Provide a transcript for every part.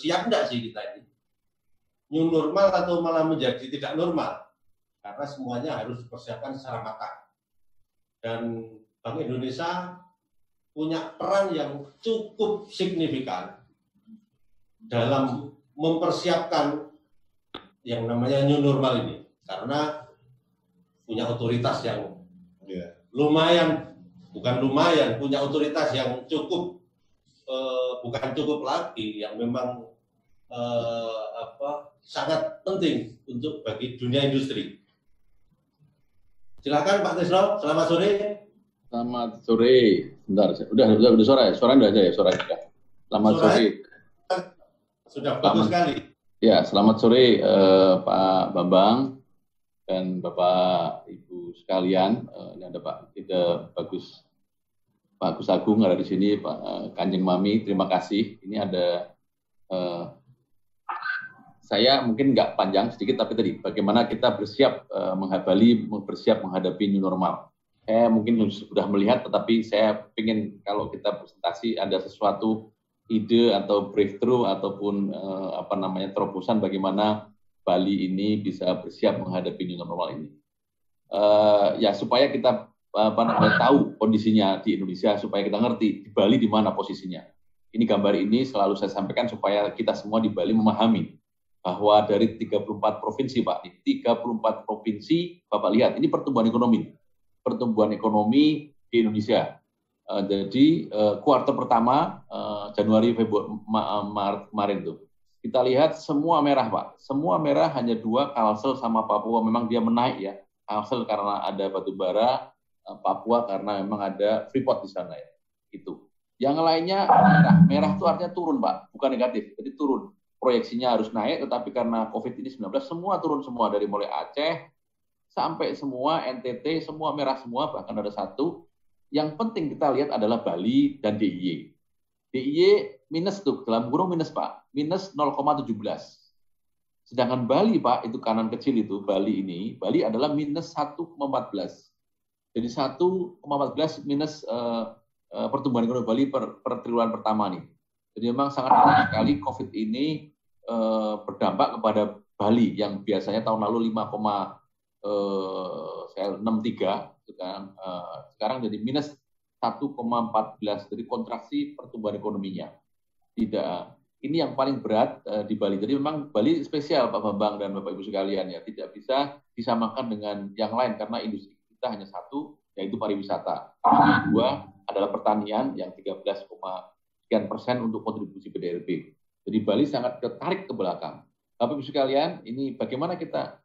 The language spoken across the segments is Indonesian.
siap enggak sih kita ini? New normal atau malah menjadi tidak normal? Karena semuanya harus dipersiapkan secara matang. Dan Bank Indonesia punya peran yang cukup signifikan dalam mempersiapkan yang namanya new normal ini. Karena punya otoritas yang lumayan, bukan lumayan, punya otoritas yang cukup, bukan cukup lagi, yang memang sangat penting untuk bagi dunia industri. Silakan Pak Tisno, selamat sore. Selamat sore. Bentar, udah sore, suara udah aja ya, suara juga. Selamat sore. Sudah bagus sekali. Ya, selamat sore Pak Bambang dan Bapak Ibu sekalian. Ini ada Pak Gus Agung ada di sini, Pak Kanjeng Mami, terima kasih. Ini ada saya mungkin nggak panjang sedikit, tapi tadi bagaimana kita bersiap bersiap menghadapi new normal. Saya mungkin sudah melihat, tetapi saya ingin kalau kita presentasi ada sesuatu ide atau breakthrough ataupun terobosan bagaimana Bali ini bisa bersiap menghadapi new normal ini. Ya supaya kita tahu kondisinya di Indonesia, supaya kita ngerti di Bali di mana posisinya. Ini gambar ini selalu saya sampaikan supaya kita semua di Bali memahami bahwa dari 34 provinsi, Pak, di 34 provinsi, Bapak lihat, ini pertumbuhan ekonomi di Indonesia. Jadi kuartal pertama Januari Maret kemarin tuh kita lihat semua merah, Pak, semua merah, hanya 2 Kalsel sama Papua memang dia menaik ya. Kalsel karena ada batu bara, Papua karena memang ada Freeport di sana ya. Itu. Yang lainnya merah itu artinya turun, Pak, bukan negatif, jadi turun. Proyeksinya harus naik, tetapi karena COVID-19 semua turun semua, dari mulai Aceh sampai semua NTT semua merah semua, bahkan ada satu. Yang penting kita lihat adalah Bali dan DIY. DIY minus tuh, dalam kurung minus, Pak, minus 0,17. Sedangkan Bali, Pak, itu kanan kecil itu, Bali adalah minus 1,14. Jadi 1,14 minus pertumbuhan ekonomi Bali per triwulan pertama nih. Jadi memang sangat menarik sekali COVID ini berdampak kepada Bali yang biasanya tahun lalu 5,63, sekarang jadi minus 1,14, jadi kontraksi pertumbuhan ekonominya. Tidak, ini yang paling berat di Bali. Jadi memang Bali spesial, Pak Bambang dan Bapak Ibu sekalian ya, tidak bisa disamakan dengan yang lain karena industri kita hanya satu, yaitu pariwisata. Yang kedua adalah pertanian yang 13,sekian% untuk kontribusi PDRB. Jadi Bali sangat tertarik ke belakang. Bapak Ibu sekalian, ini bagaimana kita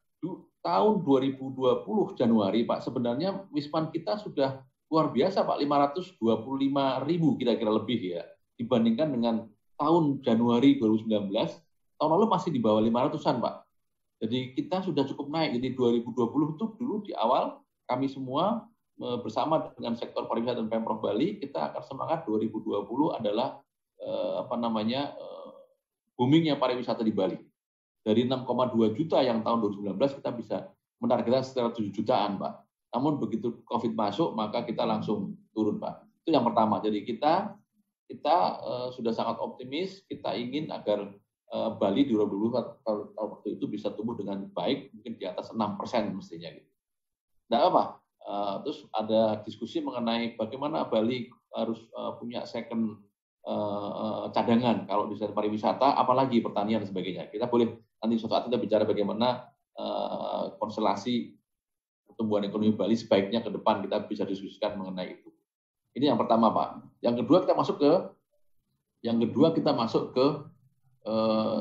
tahun 2020 Januari, Pak, sebenarnya wisman kita sudah luar biasa, Pak, 525.000 kira-kira lebih ya, dibandingkan dengan tahun Januari 2019, tahun lalu masih di bawah 500-an, Pak. Jadi kita sudah cukup naik. Jadi 2020 itu dulu di awal kami semua bersama dengan sektor pariwisata dan Pemprov Bali, kita akan semangat 2020 adalah boomingnya pariwisata di Bali. Dari 6,2 juta yang tahun 2019 kita bisa menargetkan sekitar 7 jutaan, Pak. Namun begitu COVID masuk, maka kita langsung turun, Pak. Itu yang pertama. Jadi kita sudah sangat optimis, kita ingin agar Bali di 2020 waktu itu bisa tumbuh dengan baik, mungkin di atas 6% mestinya. Gitu. Nah, apa? Terus ada diskusi mengenai bagaimana Bali harus punya second cadangan kalau di sektor pariwisata, apalagi pertanian dan sebagainya. Kita boleh nanti suatu saat kita bicara bagaimana konstelasi pertumbuhan ekonomi Bali sebaiknya ke depan kita bisa diskusikan mengenai itu. Ini yang pertama, Pak. Yang kedua kita masuk ke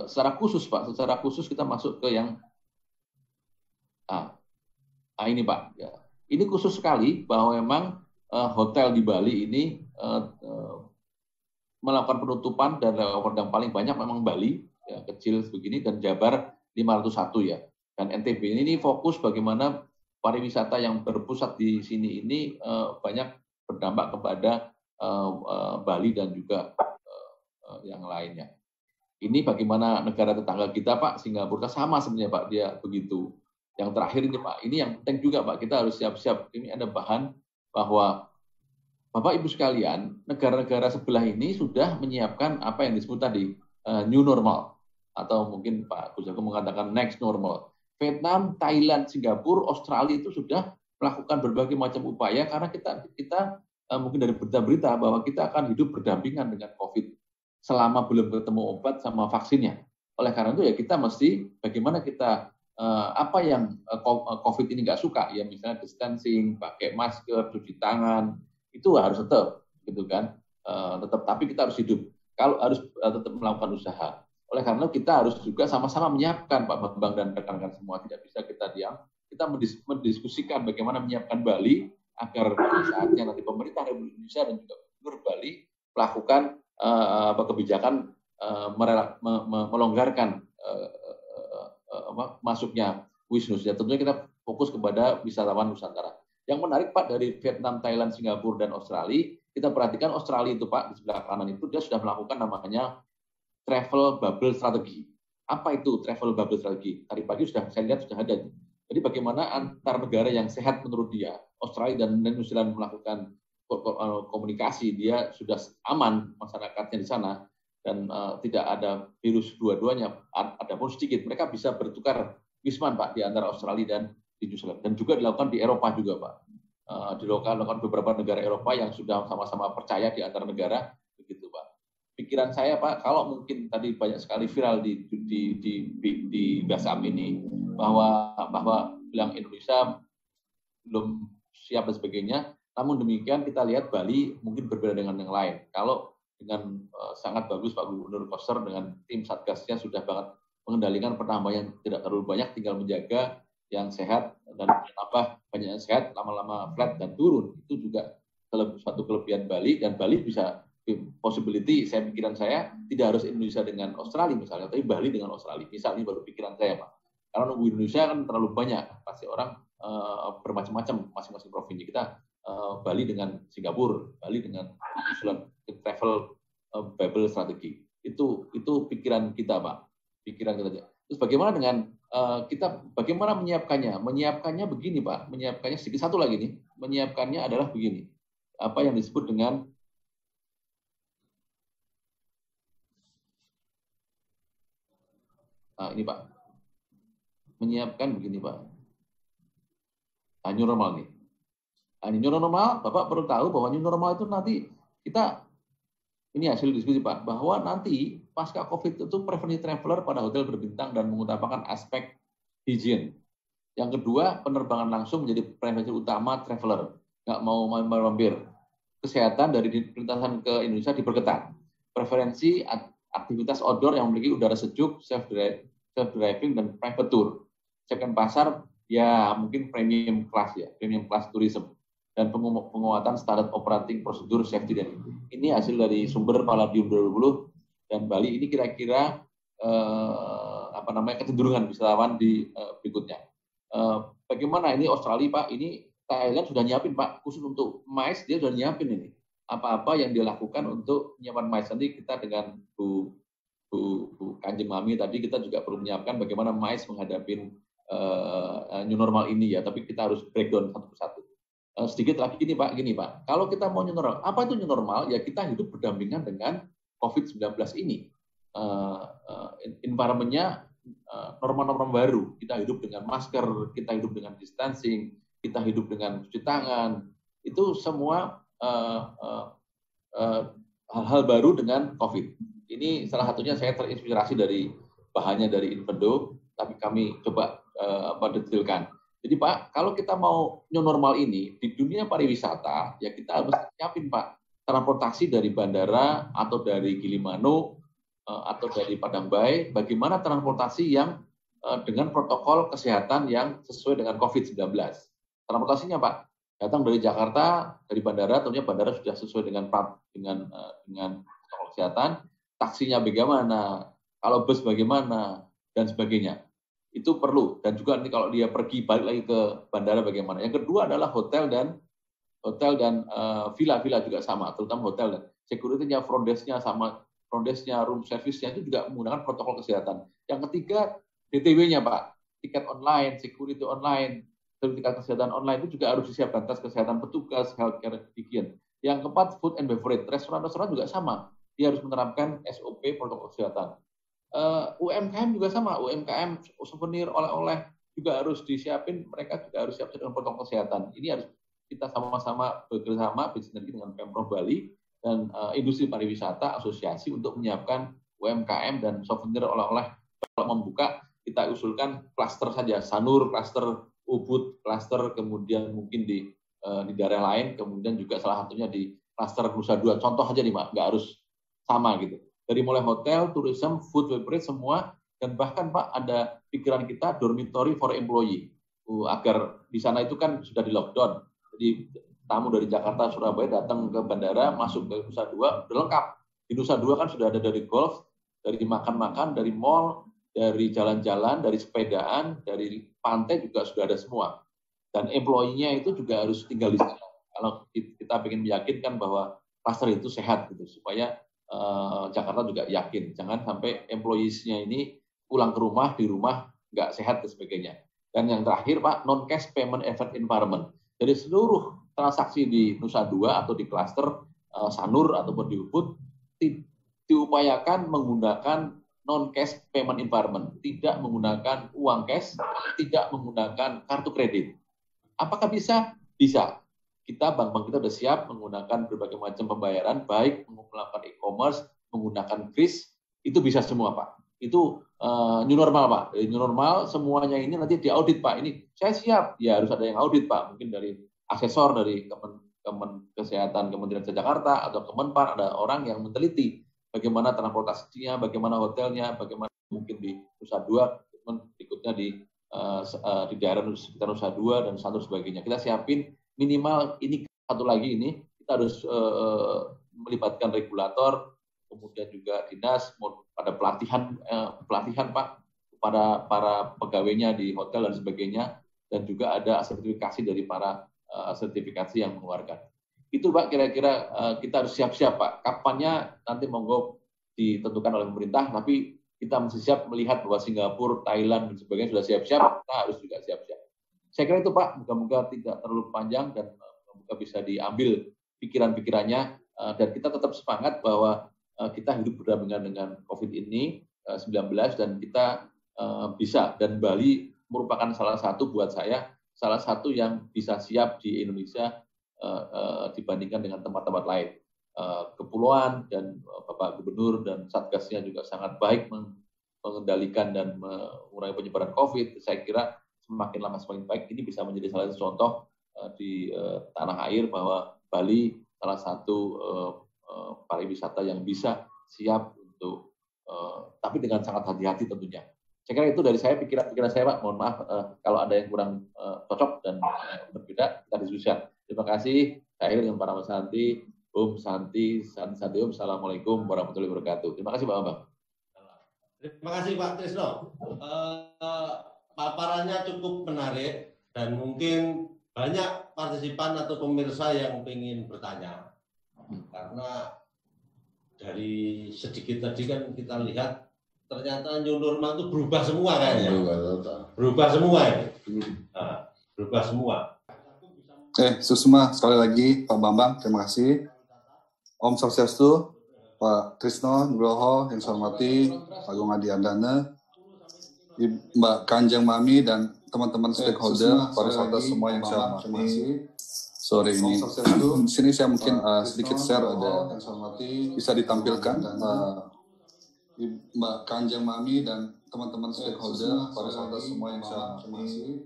secara khusus, Pak. Secara khusus kita masuk ke yang ini, Pak. Ya. Ini khusus sekali bahwa memang hotel di Bali ini melakukan penutupan dan yang paling banyak memang Bali, ya, kecil begini, dan Jabar 501 ya. Dan NTB ini fokus bagaimana pariwisata yang berpusat di sini ini banyak berdampak kepada Bali dan juga yang lainnya. Ini bagaimana negara tetangga kita, Pak, Singapura sama sebenarnya, Pak, dia begitu. Yang terakhir ini, Pak, ini yang penting juga, Pak, kita harus siap-siap. Ini ada bahan bahwa Bapak Ibu sekalian, negara-negara sebelah ini sudah menyiapkan apa yang disebut tadi, new normal atau mungkin Pak Gus Jago mengatakan next normal. Vietnam, Thailand, Singapura, Australia itu sudah melakukan berbagai macam upaya karena kita mungkin dari berita-berita bahwa kita akan hidup berdampingan dengan COVID selama belum ketemu obat sama vaksinnya. Oleh karena itu ya kita mesti bagaimana kita apa yang COVID ini nggak suka ya misalnya distancing, pakai masker, cuci tangan itu harus tetap gitu kan. Tetap tapi kita harus hidup. Kalau harus tetap melakukan usaha. Oleh karena itu kita harus juga sama-sama menyiapkan Pak Bambang dan rekan-rekan semua, tidak bisa kita diam. Kita mendiskusikan bagaimana menyiapkan Bali agar saatnya nanti pemerintah Republik Indonesia dan juga Gubernur Bali melakukan kebijakan melonggarkan masuknya wisnus. Ya, tentunya kita fokus kepada wisatawan Nusantara. Yang menarik Pak dari Vietnam, Thailand, Singapura dan Australia, kita perhatikan Australia itu Pak di sebelah kanan itu dia sudah melakukan namanya travel bubble strategi. Apa itu travel bubble strategi? Tadi pagi saya lihat sudah ada. Jadi bagaimana antar negara yang sehat menurut dia, Australia dan New Zealand melakukan komunikasi, dia sudah aman masyarakatnya di sana dan tidak ada virus dua-duanya, ada pun sedikit. Mereka bisa bertukar wisman Pak di antara Australia dan di New Zealand. Dan juga dilakukan di Eropa juga Pak. Dilakukan beberapa negara Eropa yang sudah sama-sama percaya di antar negara, begitu Pak. Pikiran saya Pak, kalau mungkin tadi banyak sekali viral di WhatsApp ini bahwa bilang Indonesia belum siap dan sebagainya. Namun demikian kita lihat Bali mungkin berbeda dengan yang lain. Kalau dengan sangat bagus Pak Gubernur Koster dengan tim satgasnya sudah banget mengendalikan penambahan yang tidak terlalu banyak, tinggal menjaga yang sehat dan apa banyak yang sehat lama-lama flat dan turun. Itu juga satu kelebihan Bali dan Bali bisa possibility, saya pikiran saya tidak harus Indonesia dengan Australia misalnya, tapi Bali dengan Australia. Misalnya baru pikiran saya Pak. Karena nunggu Indonesia kan terlalu banyak, pasti orang bermacam-macam masing-masing provinsi. Kita Bali dengan Singapura, Bali dengan New Zealand, travel bubble strategi. Itu pikiran kita Pak, pikiran kita. Terus bagaimana dengan kita bagaimana menyiapkannya? Menyiapkannya begini Pak, menyiapkannya sedikit satu lagi nih, menyiapkannya adalah begini. Apa yang disebut dengan ini Pak, menyiapkan begini Pak, new normal nih. New normal, Bapak perlu tahu bahwa new normal itu nanti kita, ini hasil diskusi Pak, bahwa nanti pasca COVID itu preferensi traveler pada hotel berbintang dan mengutamakan aspek higien. Yang kedua, penerbangan langsung menjadi preferensi utama traveler, nggak mau mampir. Kesehatan dari perlintasan ke Indonesia diperketat. Preferensi aktivitas outdoor yang memiliki udara sejuk, self-driving dan private tour. Segmen pasar ya mungkin premium class ya, premium class tourism dan penguatan standar operating prosedur safety dan ini hasil dari sumber Palladium 2020 dan Bali. Ini kira-kira kecenderungan wisatawan di berikutnya. Bagaimana ini Australia Pak? Ini Thailand sudah nyiapin Pak, khusus untuk MICE dia sudah nyiapin ini. Apa-apa yang dia lakukan untuk menyiapkan MICE. Nanti kita dengan Bu Kanjeng Mami tadi kita juga perlu menyiapkan bagaimana MICE menghadapi new normal ini ya, tapi kita harus breakdown satu persatu. Sedikit lagi gini Pak, kalau kita mau new normal, apa itu new normal? Ya kita hidup berdampingan dengan COVID-19 ini. Environment-nya norma-norma baru, kita hidup dengan masker, kita hidup dengan distancing, kita hidup dengan cuci tangan, itu semua hal-hal baru dengan COVID. Ini salah satunya saya terinspirasi dari bahannya dari Invendo, tapi kami coba detailkan. Jadi Pak, kalau kita mau new normal ini di dunia pariwisata, ya kita harus siapin Pak transportasi dari bandara atau dari Gilimanuk atau dari Padang Bae, bagaimana transportasi yang dengan protokol kesehatan yang sesuai dengan COVID-19. Transportasinya Pak, datang dari Jakarta, dari bandara, tentunya bandara sudah sesuai dengan protokol kesehatan, taksinya bagaimana, kalau bus bagaimana, dan sebagainya. Itu perlu. Dan juga nanti kalau dia pergi balik lagi ke bandara bagaimana. Yang kedua adalah hotel dan villa-villa juga sama, terutama hotel dan security-nya, front desk-nya sama, front desk-nya, room service-nya itu juga menggunakan protokol kesehatan. Yang ketiga, DTW-nya Pak, tiket online, security online, sertifikat kesehatan online itu juga harus disiapkan, tes kesehatan petugas, healthcare, hygiene. Yang keempat, food and beverage, restoran-restoran juga sama. dia harus menerapkan SOP protokol kesehatan. UMKM juga sama, UMKM souvenir oleh-oleh juga harus disiapin, mereka juga harus siap dengan protokol kesehatan. Ini harus kita sama-sama bekerjasama bersinergi dengan Pemprov Bali dan industri pariwisata asosiasi untuk menyiapkan UMKM dan souvenir oleh-oleh. Kalau membuka, kita usulkan klaster saja, Sanur, klaster Ubud, klaster kemudian mungkin di daerah lain, kemudian juga salah satunya di klaster Nusa Dua. Contoh aja nih, Pak, nggak harus sama gitu. Dari mulai hotel, tourism, food, beverage, semua, dan bahkan Pak ada pikiran kita dormitory for employee, agar di sana itu kan sudah di lockdown. Jadi tamu dari Jakarta, Surabaya datang ke bandara, masuk ke Nusa Dua, udah lengkap. Di Nusa Dua kan sudah ada dari golf, dari makan-makan, dari mall, dari jalan-jalan, dari sepedaan, dari pantai juga sudah ada semua. Dan employee-nya itu juga harus tinggal di sana. Kalau kita ingin meyakinkan bahwa klaster itu sehat gitu, supaya Jakarta juga yakin. Jangan sampai employees-nya ini pulang ke rumah, di rumah nggak sehat dan sebagainya. Dan yang terakhir Pak, non-cash payment effort environment. Jadi seluruh transaksi di Nusa Dua atau di klaster Sanur ataupun di Ubud diupayakan menggunakan non-cash payment environment, tidak menggunakan uang cash, tidak menggunakan kartu kredit. Apakah bisa? Bisa. Kita, bank-bank kita sudah siap menggunakan berbagai macam pembayaran, baik melakukan e-commerce, menggunakan kris, itu bisa semua, Pak. Itu new normal, Pak. New normal, semuanya ini nanti diaudit, Pak. Ini saya siap, ya harus ada yang audit, Pak. Mungkin dari asesor, dari Kemen Kesehatan Kementerian Jakarta, atau Kemenpar, ada orang yang meneliti bagaimana transportasinya, bagaimana hotelnya, bagaimana mungkin di Nusa Dua, berikutnya di daerah sekitar Nusa Dua dan satu sebagainya. Kita siapin minimal ini satu lagi ini kita harus melibatkan regulator, kemudian juga dinas pada pelatihan Pak kepada para pegawainya di hotel dan sebagainya, dan juga ada sertifikasi dari para sertifikasi yang mengeluarkan. Itu Pak kira-kira kita harus siap-siap Pak. Kapannya nanti monggo ditentukan oleh pemerintah, tapi kita mesti siap melihat bahwa Singapura, Thailand dan sebagainya sudah siap-siap, kita harus juga siap-siap. Saya kira itu Pak, moga-moga tidak terlalu panjang dan moga bisa diambil pikiran-pikirannya dan kita tetap semangat bahwa kita hidup berdampingan dengan COVID ini 19 dan kita bisa, dan Bali merupakan salah satu buat saya salah satu yang bisa siap di Indonesia dibandingkan dengan tempat-tempat lain. Kepulauan dan Bapak Gubernur dan Satgasnya juga sangat baik mengendalikan dan mengurangi penyebaran COVID. Saya kira semakin lama semakin baik. Ini bisa menjadi salah satu contoh di tanah air bahwa Bali salah satu pariwisata yang bisa siap untuk, tapi dengan sangat hati-hati tentunya. Saya kira itu dari saya, pikiran saya Pak. Mohon maaf kalau ada yang kurang cocok dan berbeda, kita diskusikan. Terima kasih. Saya akhiri dengan para Santi. Santi, Om. Assalamualaikum warahmatullahi wabarakatuh. Terima kasih Pak Bambang. Terima kasih Pak Trisno. Paparannya cukup menarik dan mungkin banyak partisipan atau pemirsa yang ingin bertanya. Karena dari sedikit tadi kan kita lihat ternyata new normal itu berubah semua kayaknya. Berubah semua ini. Nah, berubah semua. Susma, sekali lagi Pak Bambang, terima kasih. Om Swastiastu, Pak Trisno Nugroho yang saya hormati, Pak Agung Adiandana, Mbak Kanjeng Mami dan teman-teman stakeholder, pariwisata semua yang saya hormati sore ini. Di sini saya mungkin sedikit share ada bisa ditampilkan Mbak Kanjeng Mami dan teman-teman stakeholder, pariwisata semua yang saya hormati.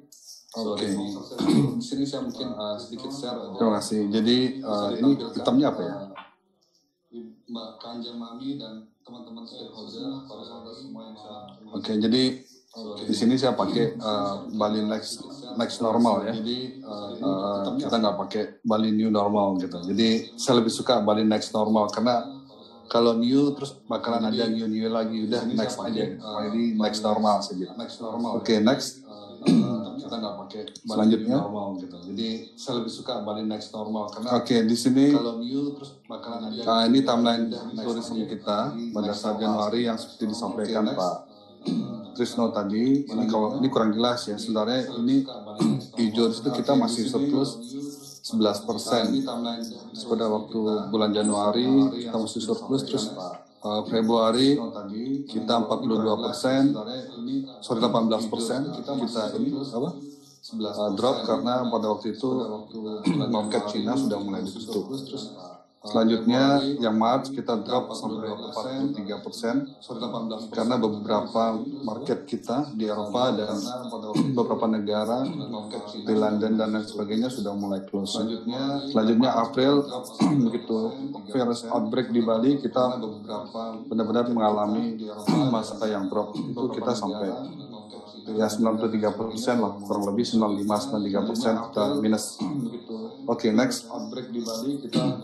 Oke, di sini saya mungkin sedikit share. Terima kasih. Jadi ini hitamnya apa ya? Mbak Kanjeng Mami dan teman-teman stakeholder, pariwisata semua yang saya. Oke, jadi di sini saya pakai Bali next normal ya. Jadi kita nggak pakai Bali new normal gitu. Jadi saya lebih suka Bali next normal karena kalau new terus bakalan ada new lagi, udah next aja. Jadi next normal saya bilang. Oke, next. Kita nggak pakai selanjutnya normal gitu. Jadi saya lebih suka Bali next normal karena di sini kalau new terus bakalan ada. Ini timeline tourism kita pada saat Januari yang seperti disampaikan Pak Trisno tadi. Ini kalau ini kurang jelas ya. Sebenarnya ini hijau itu kita masih surplus 11%. Pada waktu bulan Januari kita masih surplus, terus Februari kita 42%, sorry 18%, kita ini apa? Drop karena pada waktu itu market Cina sudah mulai ditutup. Selanjutnya yang Maret kita drop sampai 43% karena beberapa market kita di Eropa dan beberapa negara di London dan lain sebagainya sudah mulai close. Selanjutnya April begitu virus outbreak di Bali kita benar-benar mengalami masa yang drop, itu kita sampai ya 93% lah, kurang lebih 95-93% kita minus. Oke, next. Outbreak di Bali kita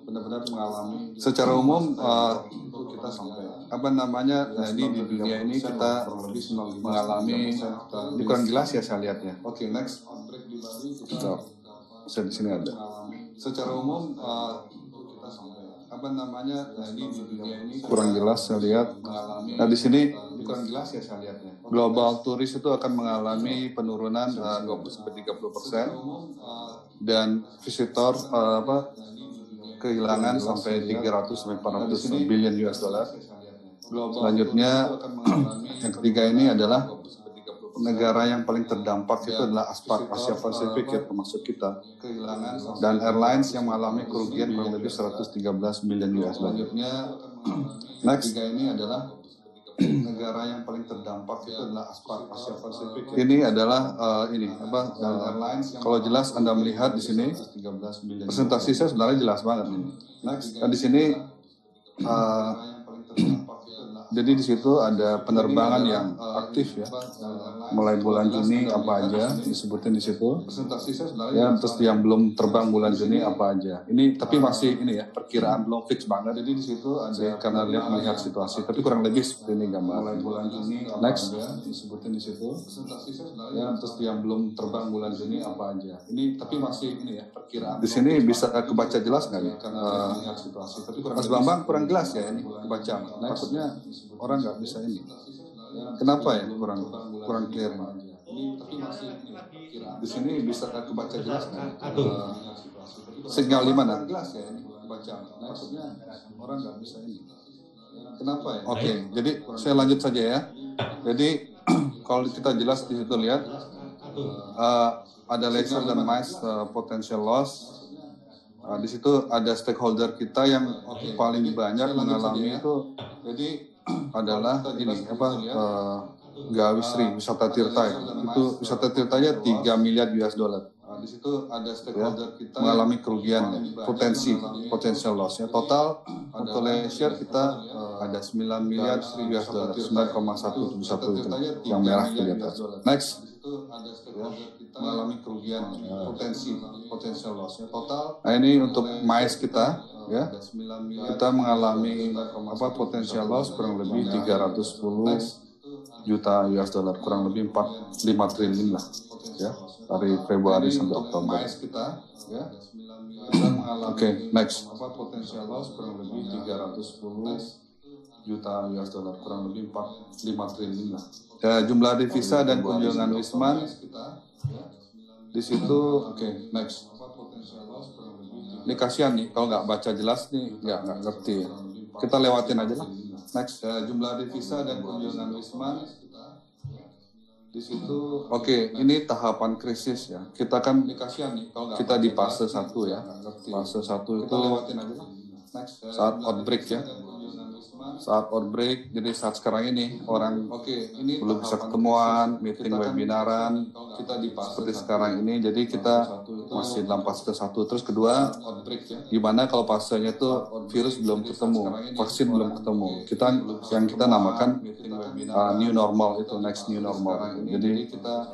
benar-benar mengalami. Secara umum kita sampai apa namanya? Jadi di dunia ini kita mengalami di kurang jelas ya saya lihat ya. Oke, next. Outbreak di Bali kita saya di sini ada. Secara umum kita sampai apa namanya? Jadi di dunia ini kurang jelas saya lihat. Nah di sini kurang jelas ya saya lihat ya. Global turis itu akan mengalami penurunan 20-30% dan visitor kehilangan sampai 300-400 billion US dollar. Selanjutnya yang ketiga ini adalah negara yang paling terdampak itu adalah Asia Pasifik ya, termasuk kita. Dan airlines yang mengalami kerugian kurang lebih 113 billion US dollar. Next ini adalah negara yang paling terdampak itu adalah Asia Pasifik. Ini adalah kalau jelas Anda melihat di sini presentasi saya sebenarnya jelas banget ini. Nah, di sini jadi di situ ada penerbangan yang aktif ya. Mulai bulan Juni apa aja disebutin di situ. Ya, terus yang belum terbang bulan Juni apa aja. Ini tapi masih ini ya, perkiraan belum fix banget. Jadi di situ ada karena melihat situasi. Tapi kurang lebih seperti ini gambar. Mulai bulan Juni next disebutin di situ. Ya, terus yang belum terbang bulan Juni apa aja. Ini tapi masih ini ya, perkiraan. Di sini bisa kebaca jelas nggak nih? Karena melihat situasi. Tapi Mas Bambang kurang jelas ya ini kebaca. Takutnya orang nggak bisa ini. Kenapa ya kurang clear ini? Di sini bisa kebaca jelas nggak? Sinyal di mana? Jelas ya ini kebaca. Maksudnya orang nggak bisa ini. Kenapa ya? Oke, jadi saya lanjut saja ya. Jadi kalau kita jelas di situ lihat ada leisure dan MICE potential loss. Di situ ada stakeholder kita yang paling banyak mengalami itu. Jadi adalah ini Gawisri wisata Tirta itu wisata Tirtanya 3 miliar US dollar. Di situ ada stakeholder kita mengalami kerugian potensial loss ya. Total untuk leisure kita ada 9 miliar US dollar, 9,171 itu yang merah itu di atas. Next. Mengalami kerugian potensial loss ya. Total. Nah ini untuk MICE kita ya. Kita mengalami potensial loss kurang lebih 310 juta US dollar, kurang lebih 5 triliun lah ya, dari Februari sampai Oktober. Oke, next. Potensial loss kurang lebih 310 juta US dollar, kurang lebih 5 triliun lah. Ya, jumlah devisa dan kunjungan Wisman di situ. Oke, next. Ini kasihan nih kalau nggak baca jelas nih, nggak ngerti ya. Kita lewatin aja lah. Next. Ya, jumlah devisa dan kunjungan Wisman di situ. Oke, ini tahapan krisis ya. Kita kan kita di fase 1 ya. Fase 1 itu saat outbreak ya. Saat outbreak, jadi saat sekarang ini orang belum bisa ketemuan, meeting webinaran, seperti sekarang ini. Jadi kita masih dalam fase 1. Terus kedua, gimana kalau fasenya itu virus belum ketemu, vaksin belum ketemu. Yang kita namakan new normal itu, next new normal. Jadi kita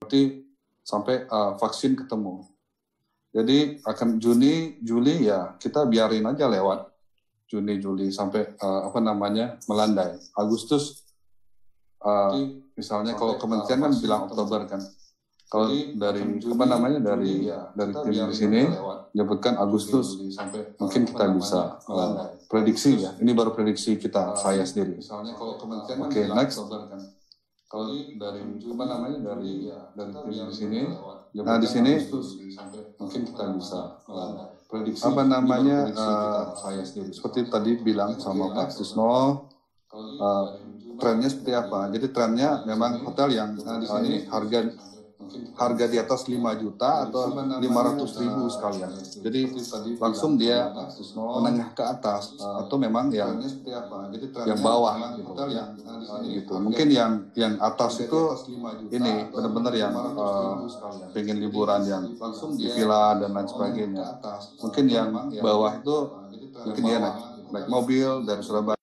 berarti sampai vaksin ketemu. Jadi akan Juni, Juli ya kita biarin aja lewat Juni, Juli sampai melandai. Agustus misalnya kalau kementerian kan bilang Oktober kan. Kalau dari dari tim di sini menyebutkan Agustus, mungkin kita bisa prediksi ya. Ini baru prediksi saya sendiri. Misalnya kalau kementerian Oke, next. Kalau dari dari tim di sini, nah di sini mungkin kita bisa prediksi saya sendiri. Seperti tadi bilang sama Pak Susno, trennya seperti apa? Jadi trennya memang hotel yang ini harga di atas 5 juta atau 500.000 sekalian. Jadi langsung dia menengah ke atas atau memang yang bawah gitu. Mungkin yang atas itu ini benar-benar yang pengen liburan yang di villa dan lain sebagainya. Mungkin yang bawah itu mungkin dia naik mobil dari Surabaya.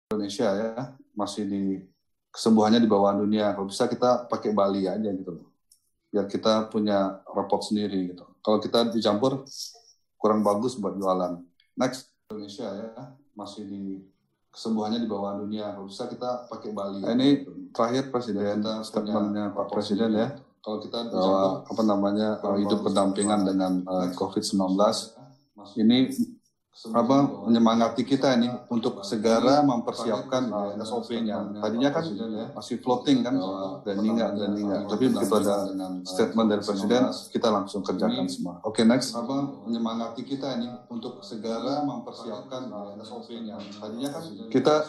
Indonesia ya masih kesembuhannya di bawah dunia. Kalau bisa kita pakai Bali aja gitu loh, biar kita punya raport sendiri gitu. Kalau kita dicampur kurang bagus buat jualan. Next. Indonesia ya masih kesembuhannya di bawah dunia. Kalau bisa kita pakai Bali. Nah, ini terakhir Presiden, statementnya Pak Presiden ya. Kalau kita bahwa hidup berdampingan dengan COVID-19 ini menyemangati kita ini untuk segera mempersiapkan SOP-nya. Tadinya kan masih floating kan, dan enggak. Tapi begitu ada statement dari Presiden, kita langsung kerjakan semua. Oke, next. Menyemangati kita ini untuk segera mempersiapkan SOP-nya. Tadinya kan kita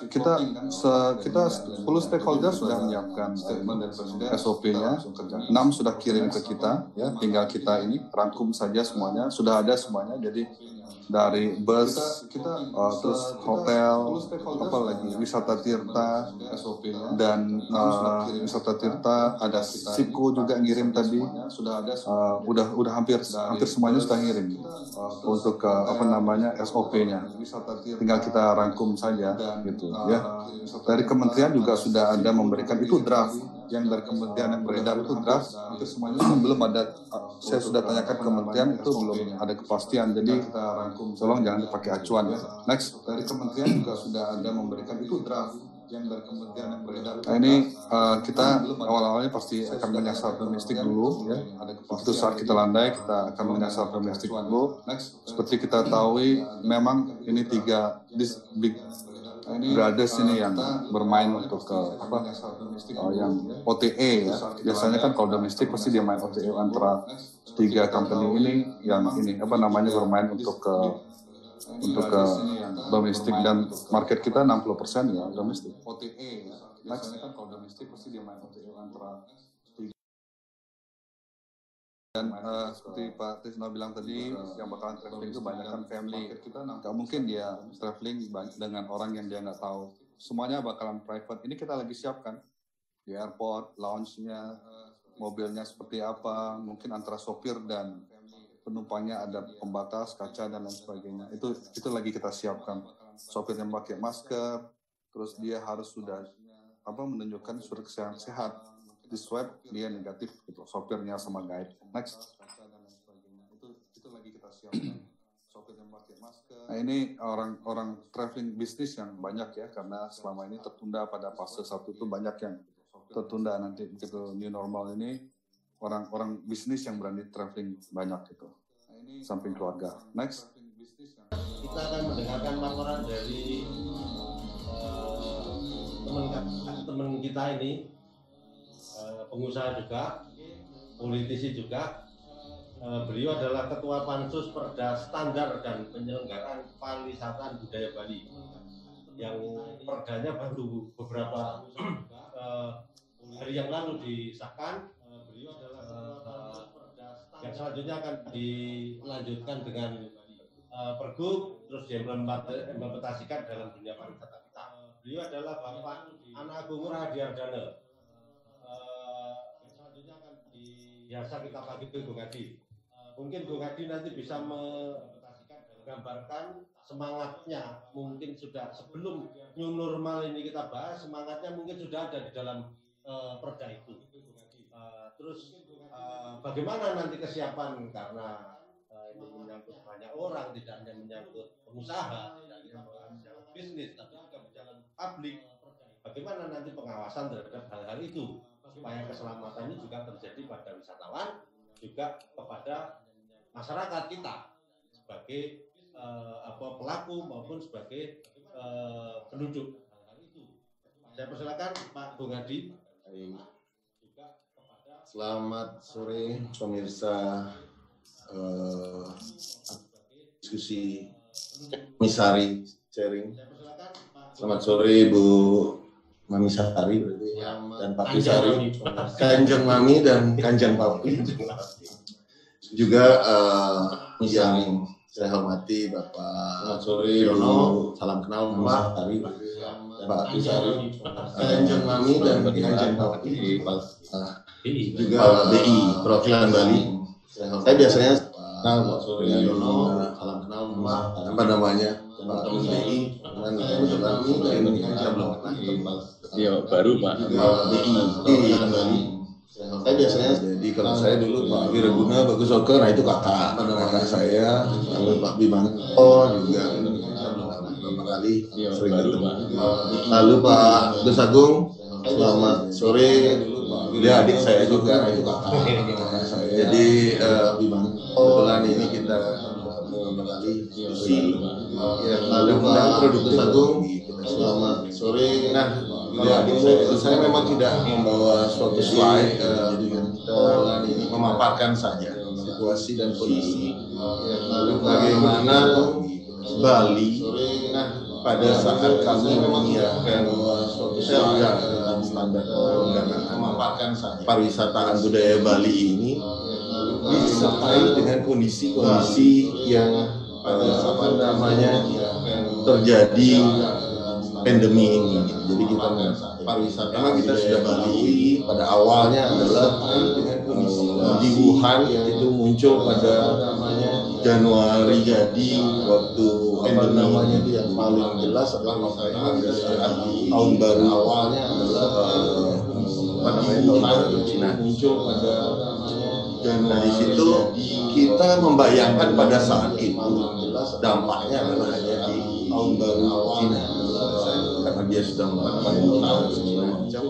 10 stakeholder sudah menyiapkan statement dari Presiden, SOP-nya. 6 sudah kirim ke kita, ya. Tinggal kita ini rangkum saja semuanya. Sudah ada semuanya. Jadi dari bus, terus hotel, apalagi wisata tirta, dan wisata tirta ada Sipko juga ngirim tadi, udah hampir semuanya sudah ngirim untuk SOP-nya, tinggal kita rangkum saja gitu ya. Dari kementerian juga sudah ada memberikan itu draft. Yang dari kementerian yang beredar itu draft, hampir semuanya belum ada. Saya sudah tanyakan ke kementerian itu belum ada kepastian. Jadi tolong jangan dipakai acuan ya. Next. Dari kementerian juga sudah ada memberikan itu draft. Yang dari kementerian yang beredar. Nah ini kita awal-awalnya pasti akan menyasar domestik dulu ya. Begitu saat kita landai kita akan menyasar domestik dulu. Seperti kita tahu memang ini 3 big brothers ini yang bermain untuk yang OTE ya. Biasanya kan kalau domestik pasti dia main OTE antara 3 company ini yang ini bermain untuk domestik, dan market kita 60% ya domestik. OTE ya. Biasanya kan kalau domestik pasti dia main OTE antara dan seperti Pak Tisno bilang tadi, yang bakalan traveling itu banyak kan family. Nggak mungkin dia traveling dengan orang yang dia nggak tahu. Semuanya bakalan private. Ini kita lagi siapkan di airport, lounge-nya, mobilnya seperti apa, mungkin antara sopir dan penumpangnya ada pembatas kaca dan lain sebagainya. Itu lagi kita siapkan. Sopirnya pakai masker, terus dia harus sudah menunjukkan surat kesehatan sehat. Di swab dia negatif gitu, sopirnya sama guide. Next. Itu lagi kita siapkan. Sopirnya pakai masker. Nah ini orang traveling bisnis yang banyak ya, karena selama ini tertunda pada fase 1 itu banyak yang tertunda. Nanti begitu new normal ini orang bisnis yang berani traveling banyak gitu. Samping keluarga. Next. Kita akan mendengarkan laporan dari teman teman kita ini pengusaha juga, politisi juga. Beliau adalah Ketua Pansus Perda Standar dan Penyelenggaraan Pariwisata Budaya Bali, yang perdanya baru beberapa hari yang lalu disahkan. Beliau adalah yang selanjutnya akan dilanjutkan dengan Pergub, terus diimplementasikan dalam dunia pariwisata kita. Beliau adalah Bapak Anak Agung Rahadiardana. Selanjutnya akan biasa kita panggil Bung Hadi. Mungkin Bung Hadi nanti bisa menggambarkan semangatnya, mungkin sudah sebelum new normal ini kita bahas, semangatnya mungkin sudah ada di dalam perda itu. Terus bagaimana nanti kesiapan, karena ini menyangkut banyak orang, tidak hanya menyangkut pengusaha, tidak hanya menyangkut bisnis, tapi juga berjalan publik. Bagaimana nanti pengawasan terhadap hal-hal itu supaya keselamatan ini juga terjadi pada wisatawan, juga kepada masyarakat kita sebagai pelaku maupun sebagai penduduk. Saya persilakan Pak Bung Hadi. Selamat sore pemirsa diskusi Misari sharing. Selamat sore Bu Mami Sari dan Papi Sari, Kanjeng Mami dan Kanjeng Papi. Juga yang saya hormati Bapak Yono, salam kenal Pak Sari, Pak Sari, Kanjeng Mami dan Kanjeng Papi. Juga BI perwakilan Bali. Saya biasanya kenal Pak Yono, salam kenal apa namanya Pak BI, dengan kebetulan ini saya belum kenal. Iya, baru Pak. BI perwakilan Bali. Saya biasanya, jadi kalau saya dulu Pak Wiraguna Bagus Oker, nah itu kakak saya, lalu Pak Bimanto juga beberapa kali sering ketemu. Lalu Pak Gus Agung, selamat sore, dia adik saya juga, itu kakak saya. Jadi kebetulan ini kita beberapa kali diskusi. Lalu Pak Gus Agung, selamat sore. Nah, kalau saya memang tidak membawa suatu slide, jadi kita memaparkan saja situasi dan kondisi, lalu bagaimana Bali pada saat kami menyiapkan dalam standar memaparkan pariwisataan budaya Bali ini disertai dengan kondisi-kondisi yang terjadi pandemi ini. Jadi kita pariwisata memang kita sudah Bali pada awalnya adalah di Wuhan itu muncul pada Januari, jadi waktu namanya itu yang paling jelas adalah tahun baru awalnya adalah tahun baru Cina muncul pada Januari. Dari situ kita membayangkan pada saat itu dampaknya adalah hanya di tahun baru Cina, karena dia sudah melakukan segala macam,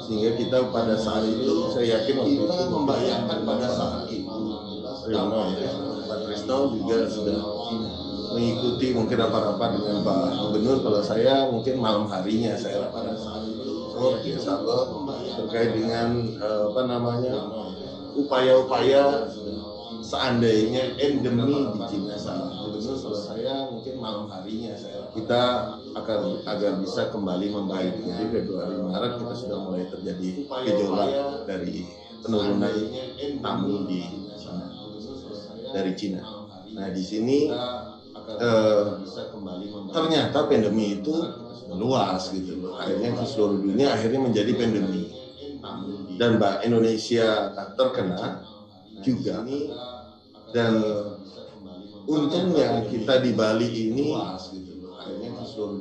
sehingga kita pada saat itu saya yakin kita membayangkan pada saat itu Pak Trisno juga sudah mengikuti mungkin rapat-rapat dengan Pak Gubernur. Kalau saya mungkin malam harinya saya pada saat itu insya Allah terkait dengan upaya-upaya seandainya endemi di Cina saat Gubernur. Kalau saya mungkin malam harinya kita agar bisa kembali membaik. Jadi Februari Maret kita sudah mulai terjadi gejolak dari penurunan tamu di Cina, dari Cina. Nah di sini ternyata pandemi itu meluas gitu loh. Akhirnya di seluruh dunia akhirnya menjadi pandemi. Dan Indonesia terkena juga. Dan untungnya kita di Bali ini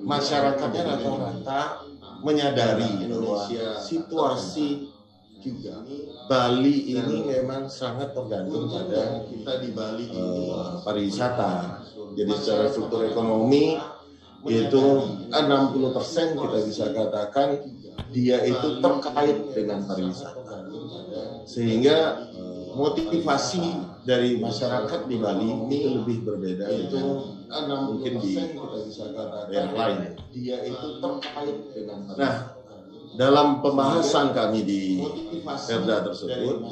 masyarakatnya rata-rata menyadari bahwa situasi juga Bali ini memang sangat tergantung pada kita di Bali ini pariwisata. Jadi secara struktur ekonomi itu 60% kita bisa katakan dia itu terkait dengan pariwisata. Sehingga motivasi dari masyarakat di Bali itu lebih berbeda, itu mungkin di daerah lain. Dia itu terkait dengan. Nah, dalam pembahasan kami di Perda tersebut,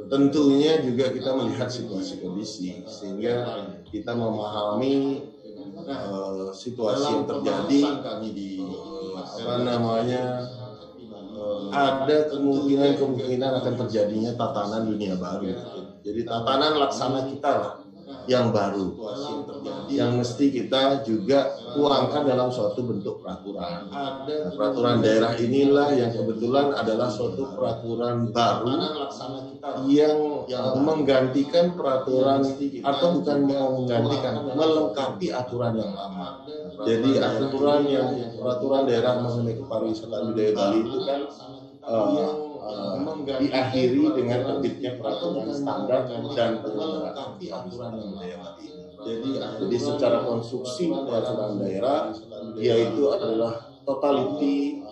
tentunya juga kita melihat situasi kondisi, sehingga kita memahami situasi yang terjadi. Kami di ada kemungkinan akan terjadinya tatanan dunia baru. Jadi tatanan laksana kita lah yang baru, yang mesti kita juga tuangkan dalam suatu bentuk peraturan. Nah, peraturan daerah inilah yang kebetulan adalah suatu peraturan baru yang menggantikan peraturan, atau bukan menggantikan, melengkapi aturan yang lama. Jadi peraturan daerah mengenai kepariwisataan budaya Bali itu kan diakhiri dengan terbitnya peraturan standar dan penyelenggaraan aturan budaya Bali. Jadi secara konstruksi peraturan daerah yaitu adalah totality,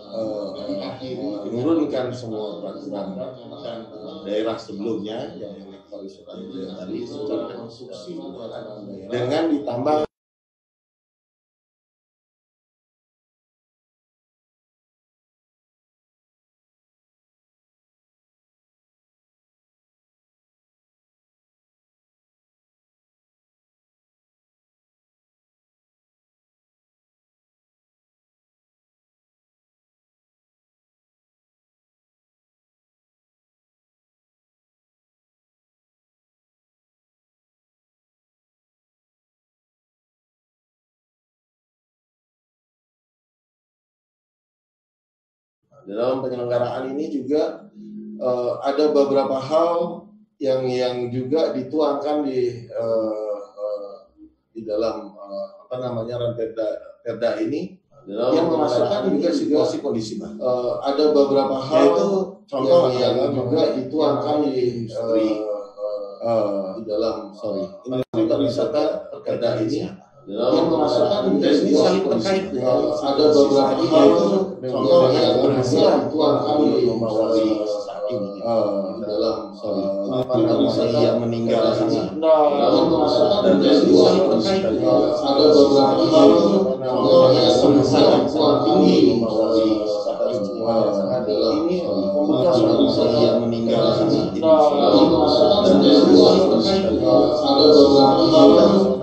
menurunkan semua peraturan daerah sebelumnya yang kepariwisataan budaya Bali secara konstruksi dengan ditambah dalam penyelenggaraan ini juga ada beberapa hal yang juga dituangkan di dalam Perda ini yang memasukkan juga situasi kondisi. Ada beberapa hal itu contoh yang juga dituangkan di dalam industri pariwisata Perda ini yang memasukkan juga ini saling terkait dengan ada beberapa hal itu contoh yang berhasil dituangkan di saat ini dalam yang meninggal yang memasukkan juga ini saling terkait dengan ada beberapa hal itu contoh yang berhasil dituangkan di ini membuka suatu yang meninggal yang memasukkan juga ini saling terkait dengan ada beberapa hal itu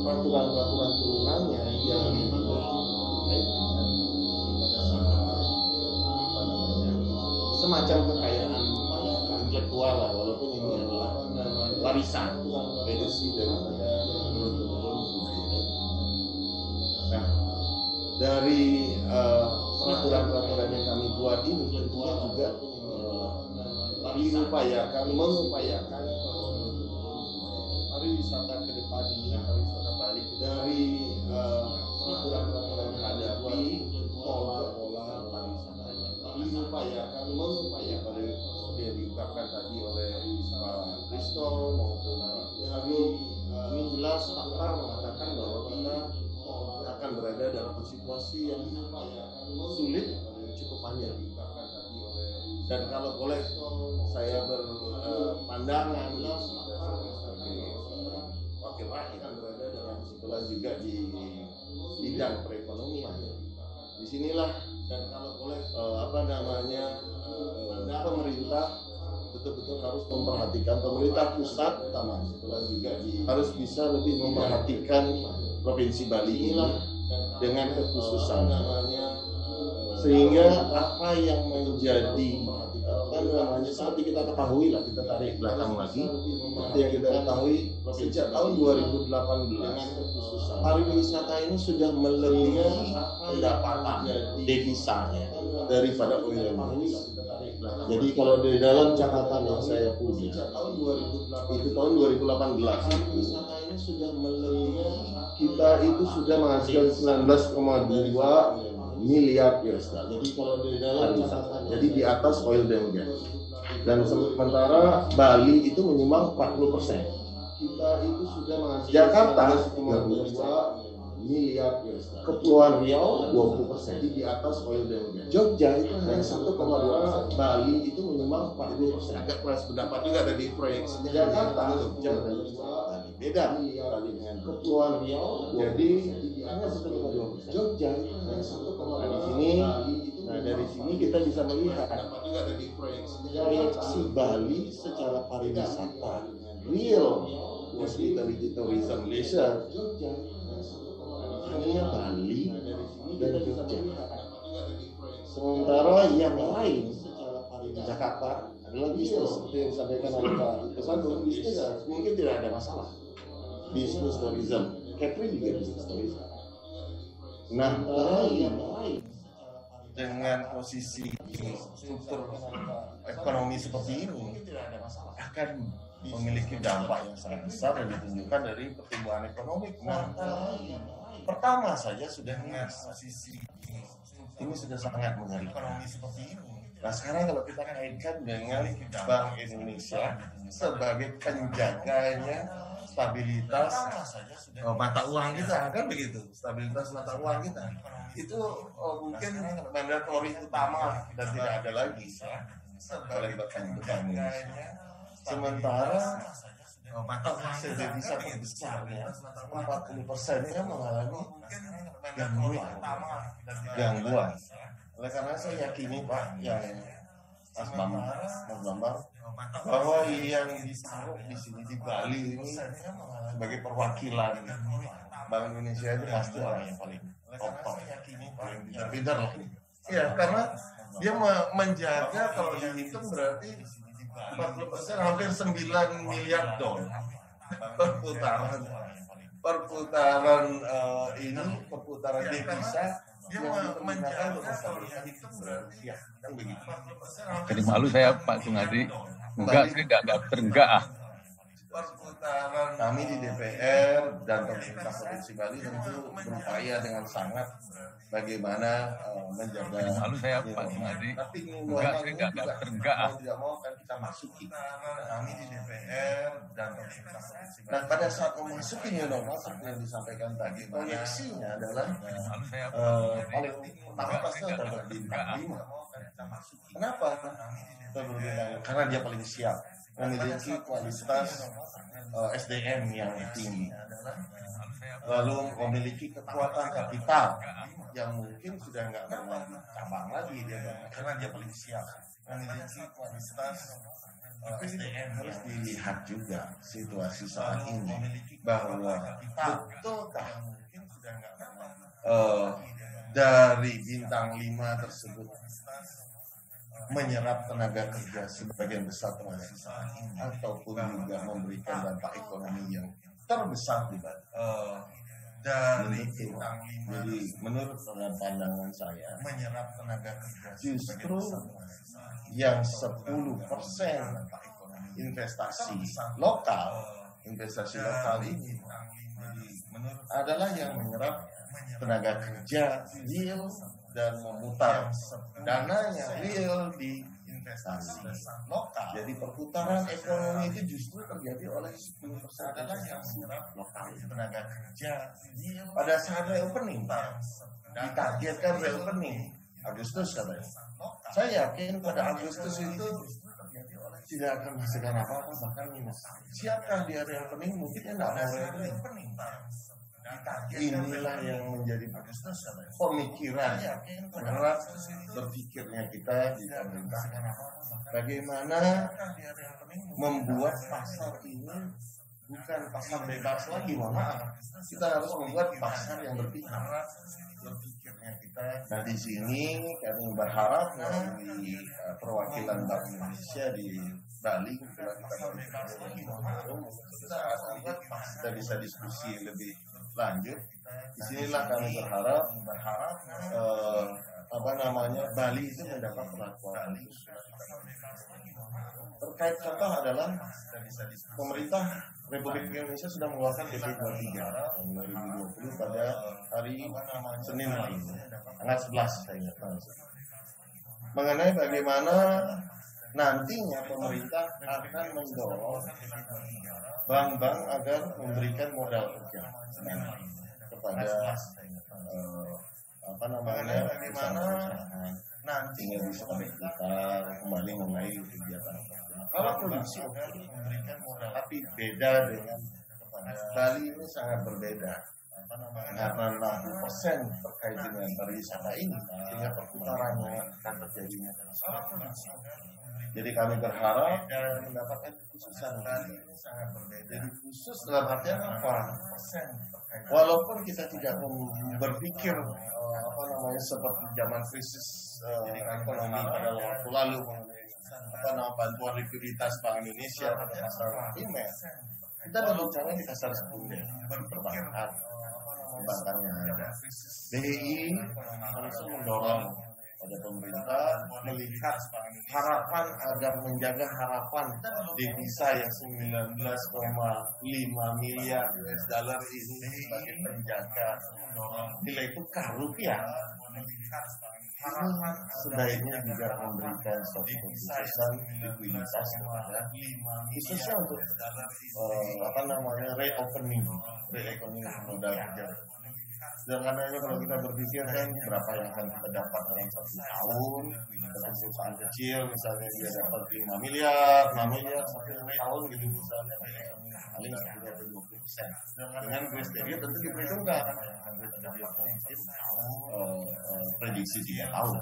peraturan-peraturan turunannya yang memang terkait dengan semacam kekayaan intelektual lah, walaupun ini adalah warisan legacy daripada menurun-temurun budaya. Nah, dari peraturan-peraturan yang kami buat ini tentunya juga mengupayakan pariwisata ke depan ini, pariwisata Bali dari peraturan-peraturan yang ada pola pariwisatanya, mengupayakan seperti yang diungkapkan tadi Dan kalau boleh saya berpandangan sebagai wakil rakyat berada dalam sekolah juga di bidang perekonomian. Disinilah dan kalau boleh pemerintah betul-betul harus memperhatikan, pemerintah pusat utama sekolah juga harus bisa lebih memperhatikan Provinsi Bali ini dengan kekhususan, sehingga apa yang menjadi seperti kita ketahui lah, kita tarik belakang lagi, seperti yang kita ketahui sejak tahun 2018 pariwisata ini sudah melebihi pendapatan devisanya daripada oil and gas. Jadi kalau di dalam catatan yang saya punya itu tahun 2018 wisata ini sudah melebihi, kita itu sudah menghasilkan 19,2 miliar US. Jadi kalau di dalam catatan, jadi di atas oil dan gas. Dan sementara Bali itu menyumbang 40%. Kita itu sudah menghasilkan Jakarta 30%, miliar US. Kepulauan Riau 20%, di atas oil dan gas. Jogja itu hanya 1,2, Bali itu menyumbang 40%. Agak keras pendapat juga dari proyeksinya. Jakarta beda Bali dengan Kepulauan Riau, jadi hanya 1,2%. Jogja itu hanya 1,2%. Di sini, dari sini kita bisa melihat proyeksi Bali secara pariwisata, real hospitality tourism leisure, hanya Bali dan Jogja. Sementara yang lain, Jakarta adalah bisnis seperti yang disampaikan oleh Pak Kesanto, bisnis mungkin tidak ada masalah. Bisnis tourism, Kepri juga bisnis tourism. Nah, yang lain dengan posisi struktur ekonomi seperti ini akan memiliki dampak yang sangat besar dan ditunjukkan dari pertumbuhan ekonomi. Nah, pertama saja sudah posisi ini sudah sangat mengerikan seperti ini. Nah, sekarang kalau kita kaitkan dengan Bank Indonesia sebagai penjaganya stabilitas mata uang kita, kan begitu, stabilitas mata uang kita itu mungkin mandatory utama dan tidak ada lagi oleh Bank Indonesia. Sementara mata uang hasil devisa terbesarnya 40%-nya mengalami gangguan. Oleh karena saya yakini Pak, yang Mas Bambang, bahwa yang ditaruh di sini di Bali ini sebagai perwakilan Bank Indonesia itu pasti orang yang paling top, paling pintar lah. Iya, karena dia menjaga, kalau dihitung berarti 40% hampir 9 miliar dolar perputaran devisa yang menjaga untuk menstabilkan itu berarti ya kan begitu. Jadi malu saya Pak Sungadi, enggak Perputaran kami di DPR dan pemerintah Provinsi Bali tentu berupaya dengan sangat bagaimana menjaga. Malu saya Pak Sungadi, Tapi tidak mau kan kita masuki. Kami di DPR dan pemerintah Provinsi Bali. Nah, pada saat memasuki new normal seperti yang disampaikan tadi, proyeksinya adalah paling pertama pasti adalah di 45. Kenapa? Kita berbeda karena dia paling siap, memiliki kualitas SDM yang tinggi, lalu memiliki kekuatan kapital yang mungkin sudah nggak berlagi cabang lagi dia, karena dia paling siap, memiliki kualitas SDM. Harus dilihat juga situasi saat ini bahwa betulkah dari bintang 5 tersebut menyerap tenaga kerja sebagian besar termasuk saat ini, ataupun juga memberikan dampak ekonomi yang terbesar di Bali. Dari bintang 5, jadi menurut pandangan saya, menyerap tenaga kerja justru yang 10% investasi lokal ini adalah yang menyerap tenaga kerja real dan memutar dananya real di investasi lokal. Jadi perputaran ekonomi itu justru terjadi oleh 10% adalah yang menyerap lokal tenaga kerja real. Pada saat reopening, ditargetkan reopening Agustus katanya. Saya yakin pada Agustus itu tidak akan menghasilkan apa-apa, bahkan minus. Siapkah di area yang pening? Mungkin ya nggak mau area pening. Inilah yang menjadi pemikiran berat berpikirnya kita di pemerintah. Bagaimana membuat pasar ini bukan pasar bebas lagi, mohon maaf. Kita harus membuat pasar yang berpihak. Nah di sini kami berharap melalui perwakilan Bank Indonesia di Bali, kita bisa diskusi lebih lanjut. Disinilah kami berharap Bali itu mendapat perlakuan terkait contoh adalah pemerintah Republik Indonesia sudah mengeluarkan PP 23 tahun 2020 pada hari Senin lalu, tanggal 11 saya ingat, mengenai bagaimana nantinya pemerintah akan mendorong bank-bank agar memberikan modal kerja kepada bagaimana nantinya bisa kita kembali mulai kegiatan. Kalau produksi memberikan modal, tapi beda dengan Bali ini sangat berbeda. Karena 60% terkait dengan pariwisata ini, sehingga perputarannya akan terjadinya. Jadi kami berharap mendapatkan kekhususan sangat berbeda. Jadi khusus dalam artian apa? Walaupun kita tidak berpikir seperti zaman krisis ekonomi pada waktu lalu bantuan likuiditas Bank Indonesia pada pasar primer, kita berbicara di pasar sekunder perbankan yang ada. BI harus mendorong pada pemerintah melihat harapan agar menjaga harapan devisa yang 19,5 miliar US dollar ini sebagai penjaga nilai tukar rupiah. Sebaiknya juga memberikan suatu keputusan likuiditas kepada khususnya untuk reopening modal kerja. Sederhananya kalau kita berpikir kan berapa yang akan kita dapat dalam 1 tahun, perusahaan kecil misalnya dia dapat 5 miliar 1 tahun gitu misalnya, paling sekitar 20%. Dengan grace period tentu diperhitungkan prediksi 3 tahun.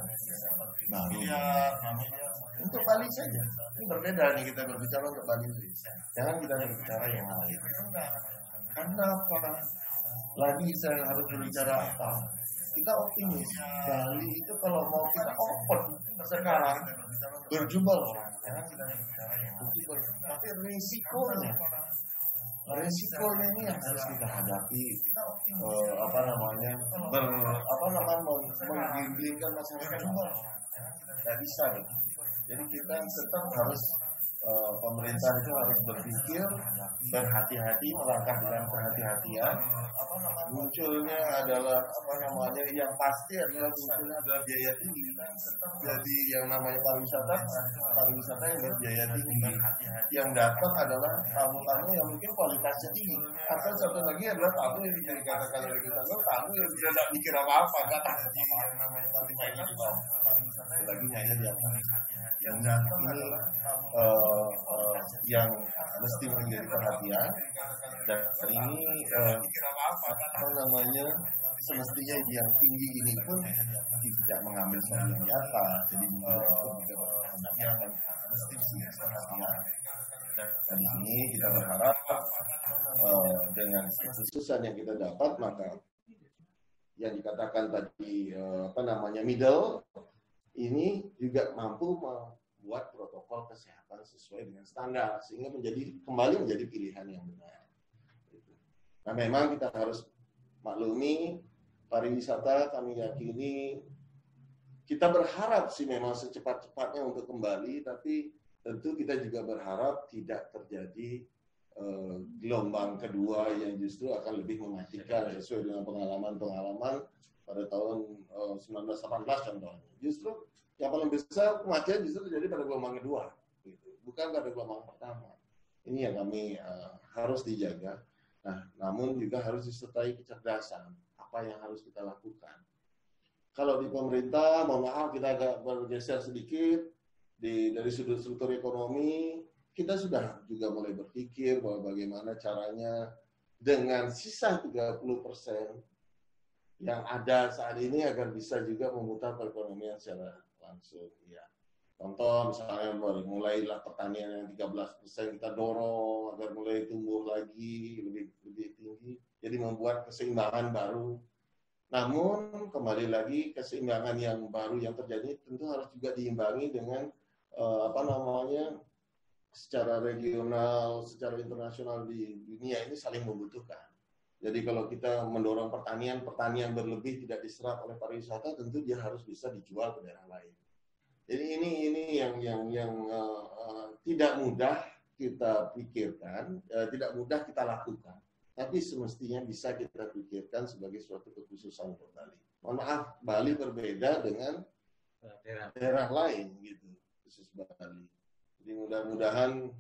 Untuk Bali saja ini berbeda nih, kita berbicara untuk Bali. Jangan kita berbicara yang lain. Karena apa? Lagi saya harus berbicara apa? Kita optimis. Bali itu kalau mau kita open sekarang berjubel orang. Tapi risikonya ini yang harus kita hadapi. Menggimbingkan masyarakat. Tidak bisa gitu. Jadi kita tetap harus pemerintah itu harus berpikir berhati-hati, melangkah dengan kehati-hatian. Munculnya adalah yang pasti adalah biaya tinggi. Jadi yang namanya pariwisata yang berbiaya tinggi. Yang datang adalah tamu-tamu yang mungkin kualitasnya tinggi. Atau satu lagi adalah tamu yang dikatakan oleh kita, tamu yang tidak mikir apa-apa, nggak tahu yang namanya pariwisata. Lagi hanya yang datang ini yang mesti menjadi perhatian, dan ini semestinya yang tinggi ini pun tidak mengambil sesuatu yang nyata, jadi itu juga mendapatkan perhatian. Dan di sini kita berharap dengan kekhususan yang kita dapat, maka yang dikatakan tadi middle ini juga mampu membuat protokol kesehatan sesuai dengan standar sehingga kembali menjadi pilihan yang benar. Nah, memang kita harus maklumi pariwisata, kami yakini kita berharap sih memang secepat-cepatnya untuk kembali, tapi tentu kita juga berharap tidak terjadi gelombang kedua yang justru akan lebih mematikan sesuai dengan pengalaman pada tahun 1918 contohnya. Justru yang paling besar kematian justru terjadi pada gelombang kedua, gitu. Bukan pada gelombang pertama. Ini yang kami harus dijaga. Nah, namun juga harus disertai kecerdasan. Apa yang harus kita lakukan? kalau di pemerintah, mohon maaf kita agak bergeser sedikit dari sudut struktur ekonomi, kita sudah juga mulai berpikir bahwa bagaimana caranya dengan sisa 30% yang ada saat ini agar bisa juga memutar perekonomian secara langsung. Ya. Contoh misalnya mulailah pertanian yang 13% kita dorong agar mulai tumbuh lagi lebih tinggi. Jadi membuat keseimbangan baru. Namun kembali lagi keseimbangan yang baru yang terjadi tentu harus juga diimbangi dengan secara regional, secara internasional di dunia ini saling membutuhkan. Jadi kalau kita mendorong pertanian berlebih tidak diserap oleh pariwisata, tentu dia harus bisa dijual ke daerah lain. Jadi ini yang tidak mudah kita pikirkan, tidak mudah kita lakukan. Tapi semestinya bisa kita pikirkan sebagai suatu kekhususan untuk Bali. Mohon maaf, Bali berbeda dengan daerah lain gitu, khusus Bali. Jadi mudah-mudahan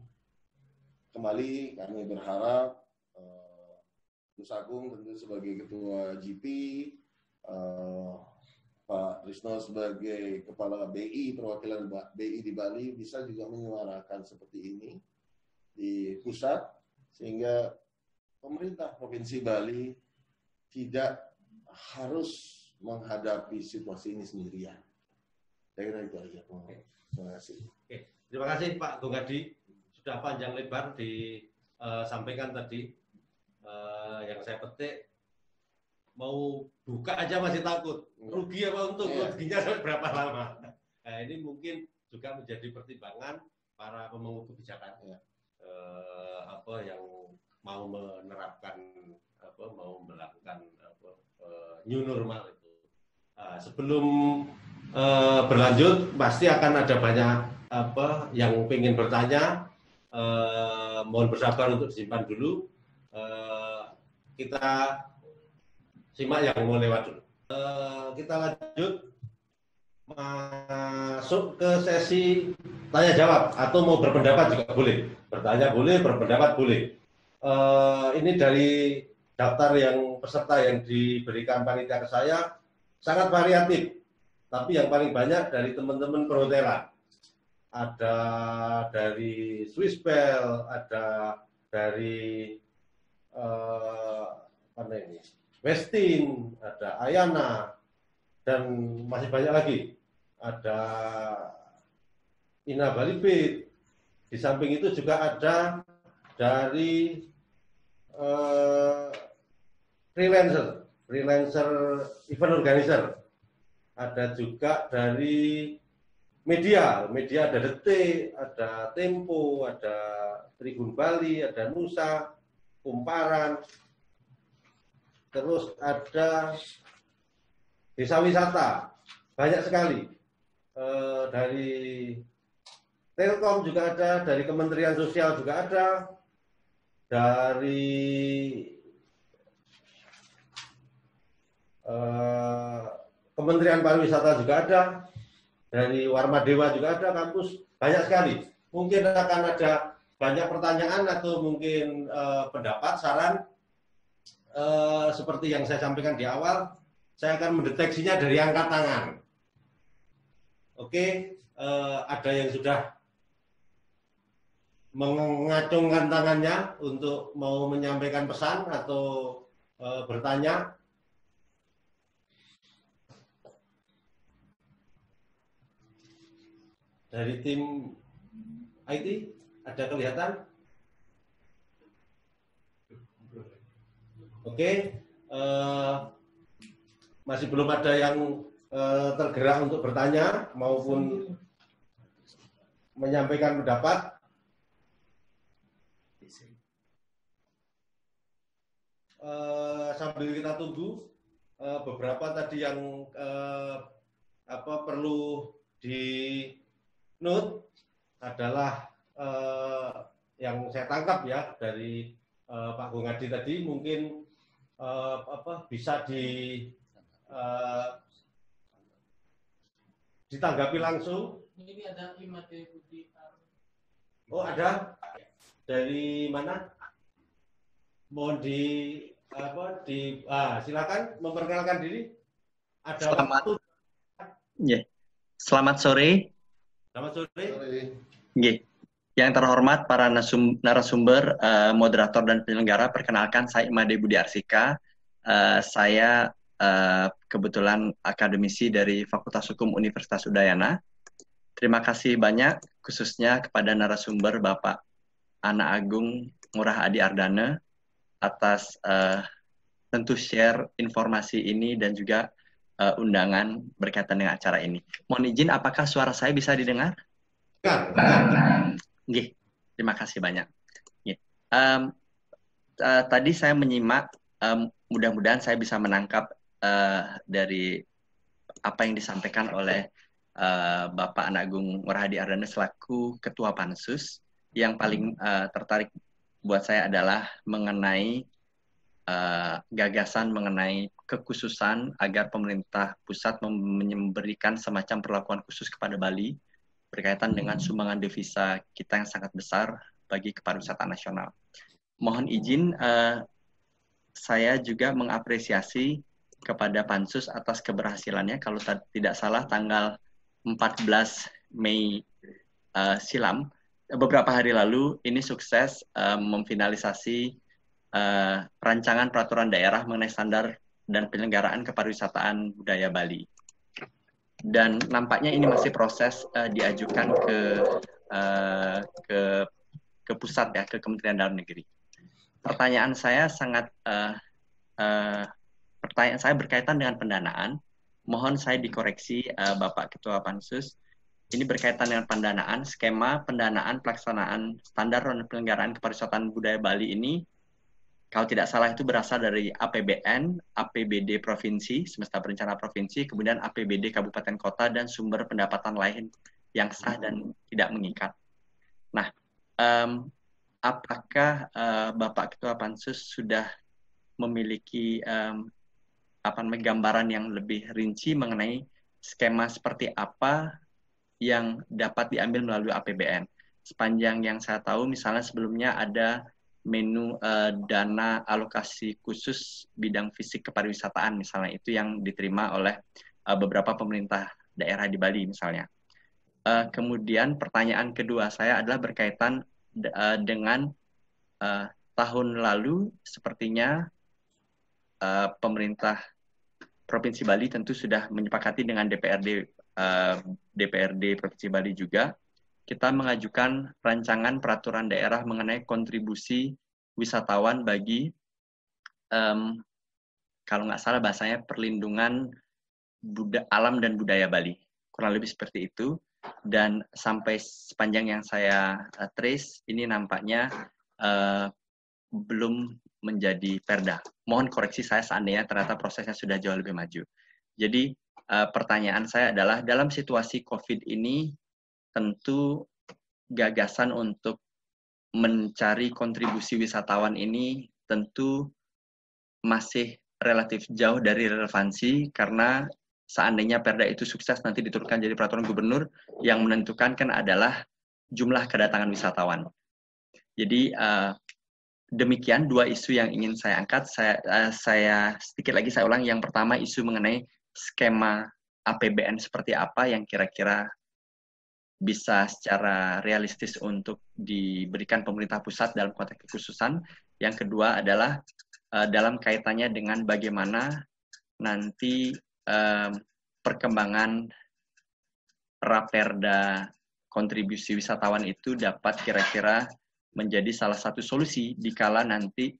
kembali kami berharap Gus Agung tentu sebagai Ketua GP, Pak Trisno sebagai Kepala BI, perwakilan BI di Bali bisa juga menyuarakan seperti ini di pusat, sehingga pemerintah Provinsi Bali tidak harus menghadapi situasi ini sendirian. Saya kira itu aja. Terima kasih. Oke. Terima kasih Pak Gung Hadi, sudah panjang lebar disampaikan tadi. Yang saya petik, mau buka aja masih takut. Rugi apa untung? Ruginya sampai berapa lama? Nah, ini mungkin juga menjadi pertimbangan para pemangku kebijakan. Yang mau menerapkan, mau melakukan new normal itu. Sebelum berlanjut, pasti akan ada banyak yang ingin bertanya. Mohon bersabar untuk disimpan dulu. Kita simak yang mau lewat dulu. Kita lanjut masuk ke sesi tanya jawab atau mau berpendapat juga boleh. Bertanya boleh, berpendapat boleh. Ini dari daftar yang peserta yang diberikan panitia ke saya sangat variatif. Tapi yang paling banyak dari teman-teman perhotelan. Ada dari Swissbell, ada dari Westin, ada Ayana, dan masih banyak lagi. Ada Ina Bali Beat. Di samping itu juga ada dari freelancer event organizer. Ada juga dari media ada Detik, ada Tempo, ada Tribun Bali, ada Nusa, Kumparan, terus ada desa wisata, banyak sekali. Dari Telkom juga ada, dari Kementerian Sosial juga ada, dari Kementerian Pariwisata juga ada, dari Warma Dewa juga ada, kampus banyak sekali. Mungkin akan ada banyak pertanyaan atau mungkin pendapat, saran, seperti yang saya sampaikan di awal. Saya akan mendeteksinya dari angkat tangan. Oke, ada yang sudah mengacungkan tangannya untuk mau menyampaikan pesan atau bertanya. Dari tim IT ada kelihatan? Oke, masih belum ada yang tergerak untuk bertanya maupun menyampaikan pendapat. Sambil kita tunggu, beberapa tadi yang perlu di note adalah yang saya tangkap ya dari Pak Gung Hadi tadi, mungkin bisa ditanggapi langsung. Ini ada Imade Budi. Oh, ada dari mana? Mohon silakan memperkenalkan diri. Ada waktu Yeah. Selamat sore. Selamat sore. Yeah. Yang terhormat para narasumber, moderator dan penyelenggara, perkenalkan saya Imade Budi Arsika. Saya kebetulan akademisi dari Fakultas Hukum Universitas Udayana. Terima kasih banyak khususnya kepada narasumber Bapak Ana Agung Ngurah Adi Ardana atas tentu share informasi ini dan juga undangan berkaitan dengan acara ini. Mohon izin, apakah suara saya bisa didengar? Nggih, terima kasih banyak. Tadi saya menyimak, mudah-mudahan saya bisa menangkap dari apa yang disampaikan oleh Bapak Ana Agung Ngurah Adi Ardana selaku Ketua Pansus. Yang paling tertarik buat saya adalah mengenai gagasan mengenai kekhususan agar pemerintah pusat memberikan semacam perlakuan khusus kepada Bali berkaitan dengan sumbangan devisa kita yang sangat besar bagi kepariwisataan nasional. Mohon izin, saya juga mengapresiasi kepada Pansus atas keberhasilannya. Kalau tidak salah tanggal 14 Mei silam, beberapa hari lalu, ini sukses memfinalisasi rancangan peraturan daerah mengenai standar dan penyelenggaraan kepariwisataan budaya Bali. Dan nampaknya ini masih proses diajukan ke pusat ya, ke Kementerian Dalam Negeri. Pertanyaan saya berkaitan dengan pendanaan. Mohon saya dikoreksi Bapak Ketua Pansus. Ini berkaitan dengan pendanaan, skema pendanaan pelaksanaan standar dan penyelenggaraan kepariwisataan budaya Bali ini, kalau tidak salah itu berasal dari APBN, APBD Provinsi, Semesta Berencana Provinsi, kemudian APBD Kabupaten Kota, dan sumber pendapatan lain yang sah dan tidak mengikat. Nah, apakah Bapak Ketua Pansus sudah memiliki gambaran yang lebih rinci mengenai skema seperti apa yang dapat diambil melalui APBN? Sepanjang yang saya tahu, misalnya sebelumnya ada menu dana alokasi khusus bidang fisik kepariwisataan, misalnya itu yang diterima oleh beberapa pemerintah daerah di Bali misalnya. Kemudian pertanyaan kedua saya adalah berkaitan dengan tahun lalu sepertinya pemerintah Provinsi Bali tentu sudah menyepakati dengan DPRD Provinsi Bali juga. Kita mengajukan rancangan peraturan daerah mengenai kontribusi wisatawan bagi, kalau nggak salah bahasanya, perlindungan alam dan budaya Bali. Kurang lebih seperti itu. Dan sampai sepanjang yang saya trace, ini nampaknya belum menjadi perda. Mohon koreksi saya seandainya ternyata prosesnya sudah jauh lebih maju. Jadi pertanyaan saya adalah, dalam situasi COVID ini, tentu gagasan untuk mencari kontribusi wisatawan ini tentu masih relatif jauh dari relevansi, karena seandainya perda itu sukses nanti diturunkan jadi peraturan gubernur, yang menentukan kan adalah jumlah kedatangan wisatawan. Jadi demikian dua isu yang ingin saya angkat. Saya sedikit lagi saya ulang. Yang pertama, isu mengenai skema APBN seperti apa yang kira-kira bisa secara realistis untuk diberikan pemerintah pusat dalam konteks kekhususan. Yang kedua adalah dalam kaitannya dengan bagaimana nanti perkembangan raperda kontribusi wisatawan itu dapat kira-kira menjadi salah satu solusi dikala nanti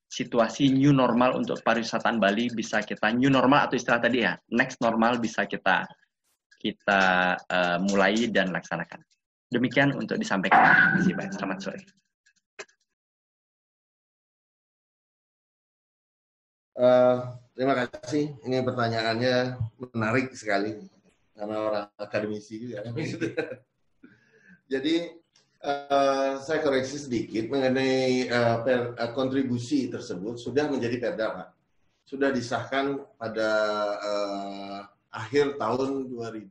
situasi new normal untuk pariwisataan Bali bisa kita, new normal atau istilah tadi ya, next normal bisa kita mulai dan laksanakan. Demikian untuk disampaikan. Terima kasih banyak. Selamat sore. Terima kasih. Ini pertanyaannya menarik sekali karena orang akademisi juga. Jadi saya koreksi sedikit mengenai kontribusi tersebut sudah menjadi perda, Pak. Sudah disahkan pada akhir tahun 2000,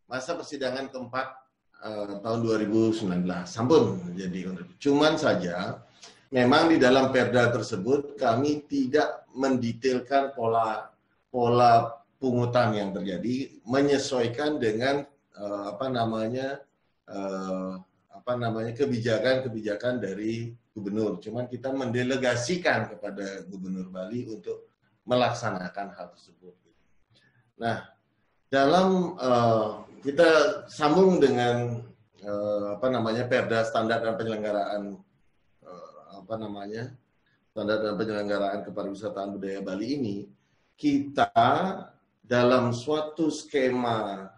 masa persidangan keempat tahun 2019. Sampun menjadi kontribusi. Cuman saja memang di dalam perda tersebut kami tidak mendetailkan pola pungutan yang terjadi menyesuaikan dengan kebijakan dari gubernur. Cuman kita mendelegasikan kepada Gubernur Bali untuk melaksanakan hal tersebut. Nah, dalam kita sambung dengan Perda standar dan penyelenggaraan standar dan penyelenggaraan kepariwisataan budaya Bali ini, kita dalam suatu skema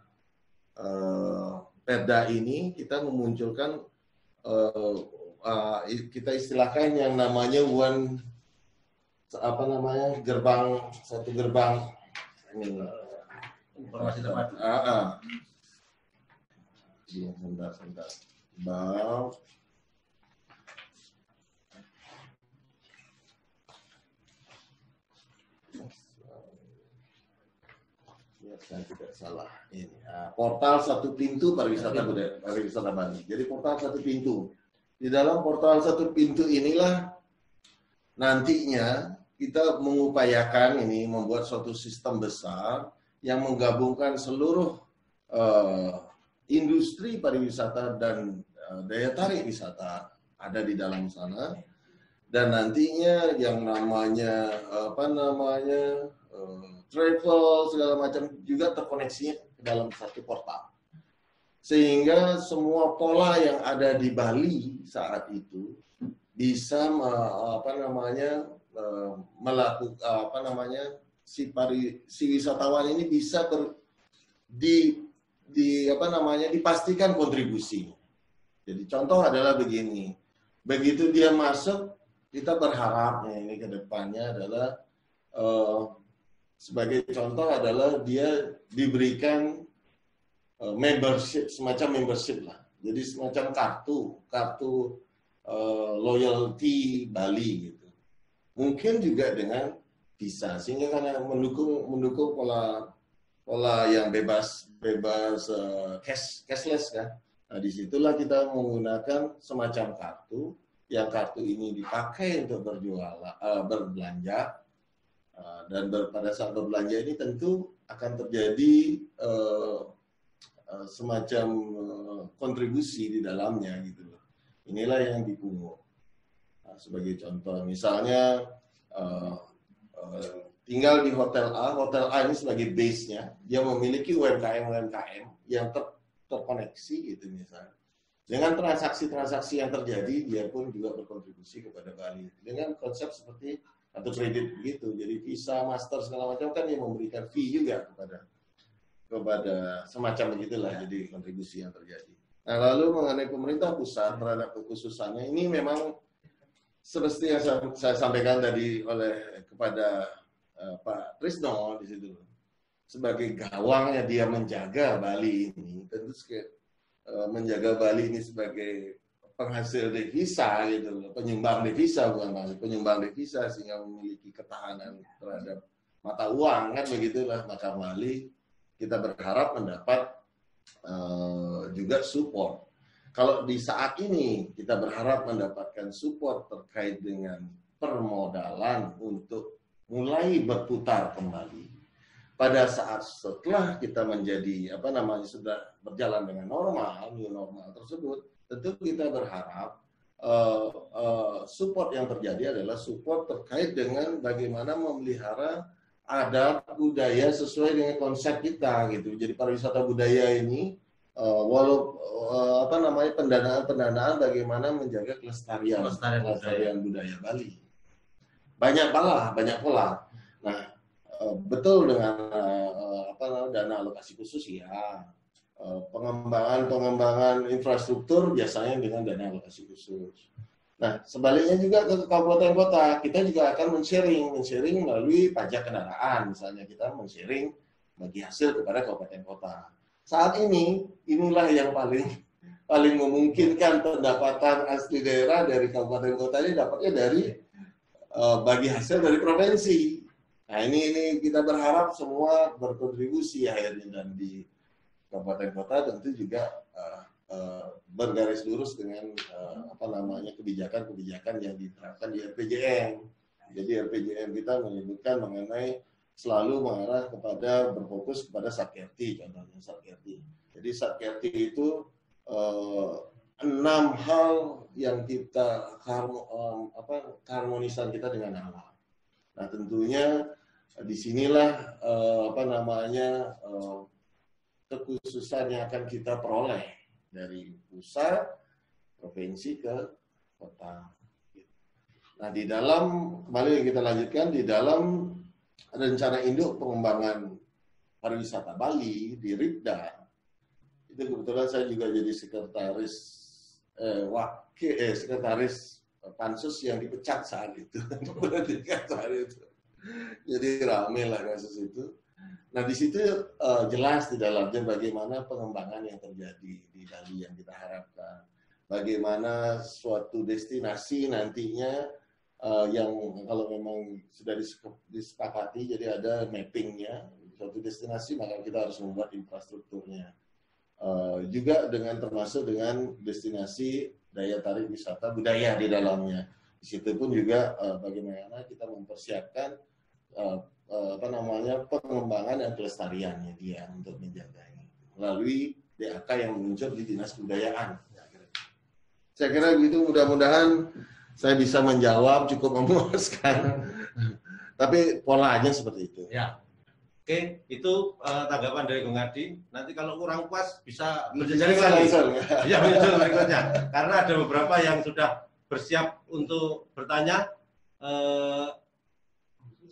Perda ini kita memunculkan kita istilahkan yang namanya satu gerbang ini Informasi terpadu. Iya, sebentar. Saya tidak salah. Ini portal satu pintu pariwisata Bali. Jadi portal satu pintu. Di dalam portal satu pintu inilah nantinya kita mengupayakan ini membuat suatu sistem besar yang menggabungkan seluruh industri pariwisata dan daya tarik wisata ada di dalam sana, dan nantinya yang namanya travel segala macam juga terkoneksinya ke dalam satu portal, sehingga semua pola yang ada di Bali saat itu bisa melakukan si wisatawan ini bisa dipastikan kontribusi. Jadi contoh adalah begini, begitu dia masuk, kita berharap ini ke depannya adalah sebagai contoh adalah dia diberikan membership, semacam membership lah. Jadi semacam kartu loyalty Bali gitu. Mungkin juga dengan visa, sehingga karena mendukung pola yang bebas cashless kan. Nah, disitulah kita menggunakan semacam kartu, yang kartu ini dipakai untuk berbelanja, dan pada saat berbelanja ini tentu akan terjadi semacam kontribusi di dalamnya gitu loh. Inilah yang dipungut. Nah, sebagai contoh, misalnya tinggal di hotel A ini sebagai base-nya, dia memiliki UMKM yang terkoneksi gitu misalnya. Dengan transaksi-transaksi yang terjadi, dia pun juga berkontribusi kepada Bali. Dengan konsep seperti kartu kredit begitu, jadi visa, master segala macam kan yang memberikan fee juga kepada semacam begitulah, jadi kontribusi yang terjadi. Nah, lalu mengenai pemerintah pusat terhadap kekhususannya, ini memang seperti yang saya sampaikan tadi kepada Pak Trisno di situ, sebagai gawangnya dia menjaga Bali ini, tentu menjaga Bali ini sebagai penghasil devisa gitu, penyumbang devisa sehingga memiliki ketahanan terhadap mata uang kan begitulah. Maka Bali kita berharap mendapat juga support. Kalau di saat ini kita berharap mendapatkan support terkait dengan permodalan untuk mulai berputar kembali. Pada saat setelah kita menjadi sudah berjalan dengan new normal tersebut, tentu kita berharap support yang terjadi adalah support terkait dengan bagaimana memelihara adat budaya sesuai dengan konsep kita gitu. Jadi pariwisata budaya ini pendanaan bagaimana menjaga kelestarian budaya Bali. Banyak pola. Nah, betul dengan dana alokasi khusus ya. Pengembangan infrastruktur biasanya dengan dana alokasi khusus. Nah, sebaliknya juga ke kabupaten kota, kita juga akan men-sharing melalui pajak kendaraan. Misalnya kita men-sharing bagi hasil kepada kabupaten kota. Saat ini, inilah yang paling memungkinkan pendapatan asli daerah dari kabupaten kota ini dapatnya dari bagi hasil dari provinsi. Nah, ini kita berharap semua berkontribusi akhirnya, dan di kabupaten kota tentu juga bergaris lurus dengan kebijakan yang diterapkan di RPJM. Jadi RPJM kita menyebutkan mengenai selalu mengarah kepada berfokus kepada Satkerti, contohnya Satkerti. Jadi Satkerti itu 6 hal yang kita keharmonisan kita dengan alam. Nah tentunya disinilah kekhususan yang akan kita peroleh dari pusat, provinsi ke kota. Nah di dalam, kembali yang kita lanjutkan, di dalam rencana induk pengembangan pariwisata Bali di Ripda, itu kebetulan saya juga jadi sekretaris pansus yang dipecat saat itu. Jadi rame lah kasus itu. Nah di situ jelas di dalamnya bagaimana pengembangan yang terjadi di Bali yang kita harapkan. Bagaimana suatu destinasi nantinya yang kalau memang sudah disepakati, jadi ada mappingnya, suatu destinasi maka kita harus membuat infrastrukturnya. Juga termasuk dengan destinasi daya tarik wisata budaya di dalamnya. Di situ pun juga bagaimana kita mempersiapkan pengembangan dan pelestariannya dia untuk menjaganya melalui DAK yang muncul di Dinas Kebudayaan. Saya kira begitu, mudah-mudahan saya bisa menjawab cukup memuaskan. Tapi polanya seperti itu. Ya. Oke, itu tanggapan dari Bung Adi. Nanti kalau kurang puas bisa berjejaring lagi. Ya, muncul berikutnya. Karena ada beberapa yang sudah bersiap untuk bertanya.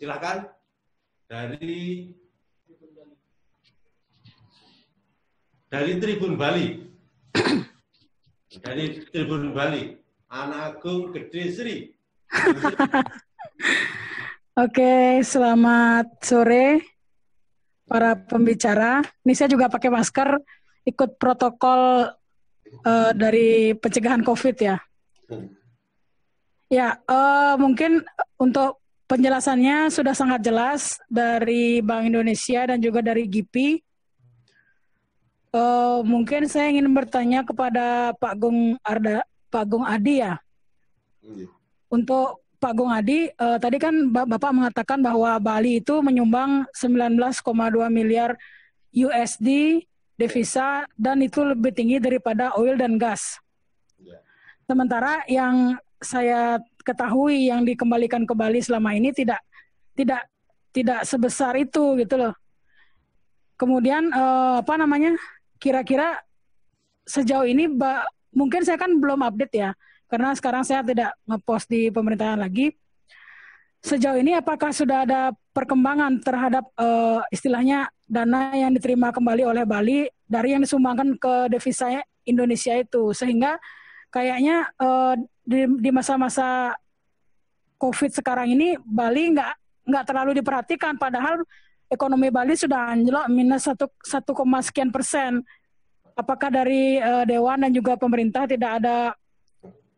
Silakan dari Tribun Bali. Dari Tribun Bali, Anak Agung Gede Sri. Oke, selamat sore para pembicara. Ini saya juga pakai masker, ikut protokol dari pencegahan COVID ya. Ya, mungkin untuk penjelasannya sudah sangat jelas dari Bank Indonesia dan juga dari GIPI. Mungkin saya ingin bertanya kepada Pak Gung Adi ya. Untuk Pak Gung Adi, tadi kan Bapak mengatakan bahwa Bali itu menyumbang 19,2 miliar USD devisa dan itu lebih tinggi daripada oil dan gas. Sementara yang saya ketahui yang dikembalikan ke Bali selama ini tidak sebesar itu gitu loh. Kemudian kira-kira sejauh ini mungkin saya kan belum update ya, karena sekarang saya tidak ngepost di pemerintahan lagi. Sejauh ini apakah sudah ada perkembangan terhadap istilahnya dana yang diterima kembali oleh Bali dari yang disumbangkan ke devisa Indonesia itu, sehingga kayaknya di masa-masa COVID sekarang ini Bali nggak terlalu diperhatikan, padahal ekonomi Bali sudah anjlok minus 1, sekian %. Apakah dari Dewan dan juga pemerintah tidak ada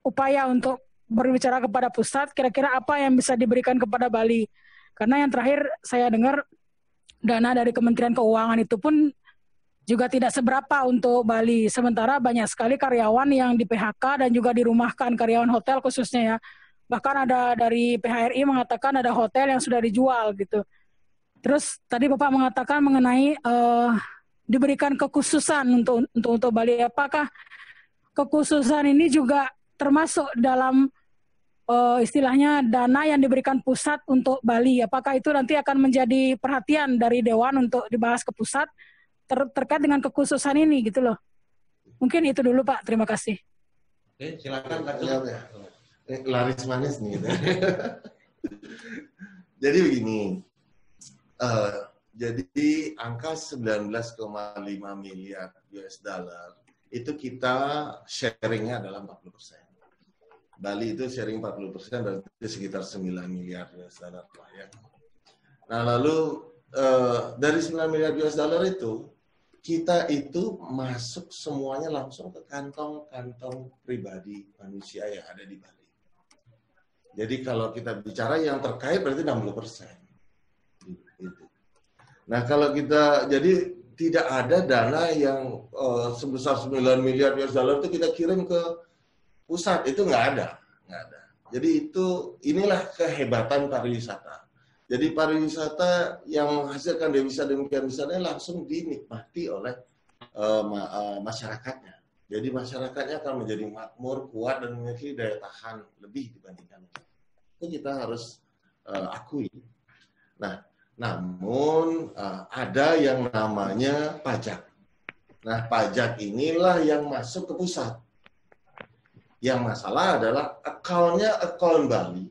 upaya untuk berbicara kepada pusat, kira-kira apa yang bisa diberikan kepada Bali? Karena yang terakhir saya dengar dana dari Kementerian Keuangan itu pun juga tidak seberapa untuk Bali. Sementara banyak sekali karyawan yang di PHK dan juga dirumahkan, karyawan hotel khususnya ya. Bahkan ada dari PHRI mengatakan ada hotel yang sudah dijual gitu. Terus tadi Bapak mengatakan mengenai diberikan kekhususan untuk Bali. Apakah kekhususan ini juga termasuk dalam istilahnya dana yang diberikan pusat untuk Bali? Apakah itu nanti akan menjadi perhatian dari Dewan untuk dibahas ke pusat terkait dengan kekhususan ini gitu loh? Mungkin itu dulu Pak. Terima kasih. Oke, silakan lanjut. Ya. Laris manis nih. Gitu. Jadi begini. Jadi angka 19,5 miliar US dollar itu kita sharingnya adalah 40%. Bali itu sharing 40%, berarti sekitar 9 miliar US dollar lah ya. Nah lalu dari 9 miliar US dollar itu kita itu masuk semuanya langsung ke kantong-kantong pribadi manusia yang ada di Bali. Jadi kalau kita bicara yang terkait berarti 60%. Nah kalau kita, jadi tidak ada dana yang sebesar 9 miliar US dollar itu kita kirim ke pusat, itu nggak ada. Jadi inilah kehebatan pariwisata. Jadi pariwisata yang menghasilkan devisa demikian besarnya langsung dinikmati oleh masyarakatnya. Jadi masyarakatnya akan menjadi makmur, kuat, dan memiliki daya tahan lebih dibandingkan itu kita harus akui. Nah, namun ada yang namanya pajak. Nah, pajak inilah yang masuk ke pusat. Yang masalah adalah account-nya account Bali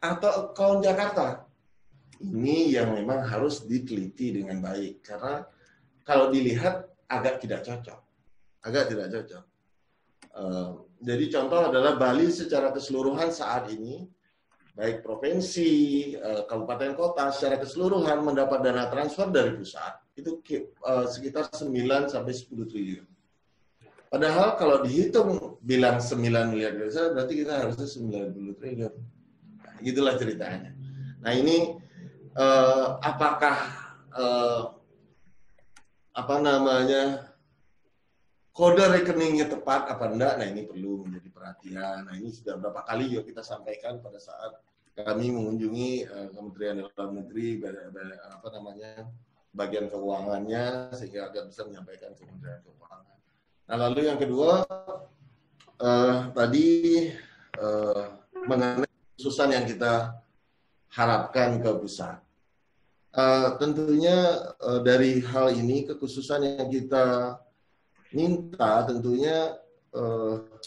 atau account Jakarta. Ini yang memang harus diteliti dengan baik. Karena kalau dilihat agak tidak cocok. Jadi contoh adalah Bali secara keseluruhan saat ini, baik provinsi, kabupaten kota secara keseluruhan mendapat dana transfer dari pusat, itu sekitar 9 sampai 10 triliun. Padahal kalau dihitung bilang 9 miliar dolar, berarti kita harusnya 90 triliun. Nah, itulah ceritanya. Nah ini apakah kode rekeningnya tepat apa enggak? Nah ini perlu menjadi perhatian. Nah ini sudah berapa kali juga kita sampaikan pada saat kami mengunjungi Kementerian Dalam Negeri, bagian keuangannya sehingga agar bisa menyampaikan ke Kementerian Keuangan. Nah lalu yang kedua tadi mengenai khususan yang kita harapkan ke pusat. Tentunya dari hal ini kekhususan yang kita minta tentunya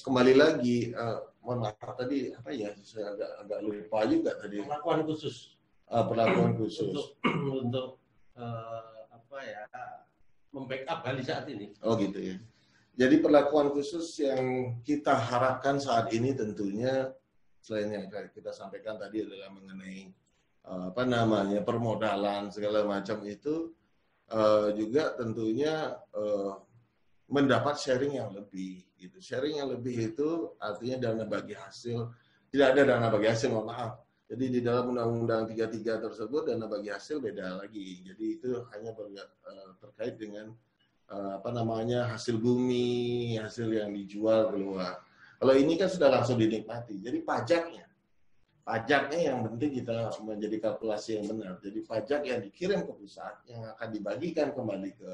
kembali lagi mohon maaf tadi apa ya saya agak lupa juga tadi perlakuan khusus untuk membackup Bali saat ini. Oh gitu ya. Jadi perlakuan khusus yang kita harapkan saat ini tentunya selain yang kita sampaikan tadi adalah mengenai permodalan segala macam itu juga tentunya mendapat sharing yang lebih gitu. Sharing yang lebih itu artinya dana bagi hasil. Tidak ada dana bagi hasil, mohon maaf. Jadi di dalam Undang-Undang 33 tersebut dana bagi hasil beda lagi. Jadi itu hanya terkait dengan hasil bumi, hasil yang dijual keluar. Kalau ini kan sudah langsung dinikmati. Jadi pajaknya yang penting kita menjadi kalkulasi yang benar. Jadi pajak yang dikirim ke pusat yang akan dibagikan kembali ke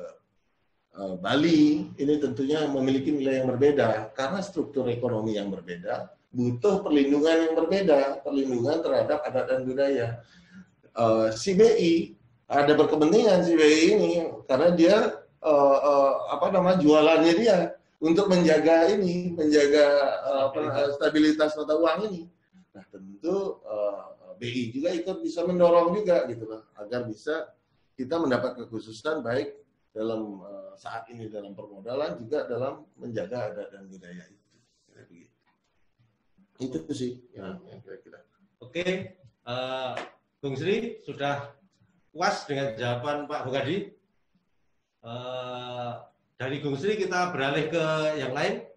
Bali ini tentunya memiliki nilai yang berbeda karena struktur ekonomi yang berbeda, butuh perlindungan yang berbeda, perlindungan terhadap adat dan budaya. Si BI ada berkepentingan si BI ini karena dia jualannya dia untuk menjaga stabilitas mata uang ini. Nah tentu BI juga ikut bisa mendorong juga gitu loh agar bisa kita mendapat kekhususan baik dalam saat ini dalam permodalan juga dalam menjaga adat dan budaya itu. Itu sih yang kira-kira. Oke, Bung Sri sudah puas dengan jawaban Pak Hugadi. Dari Bung Sri kita beralih ke yang lain.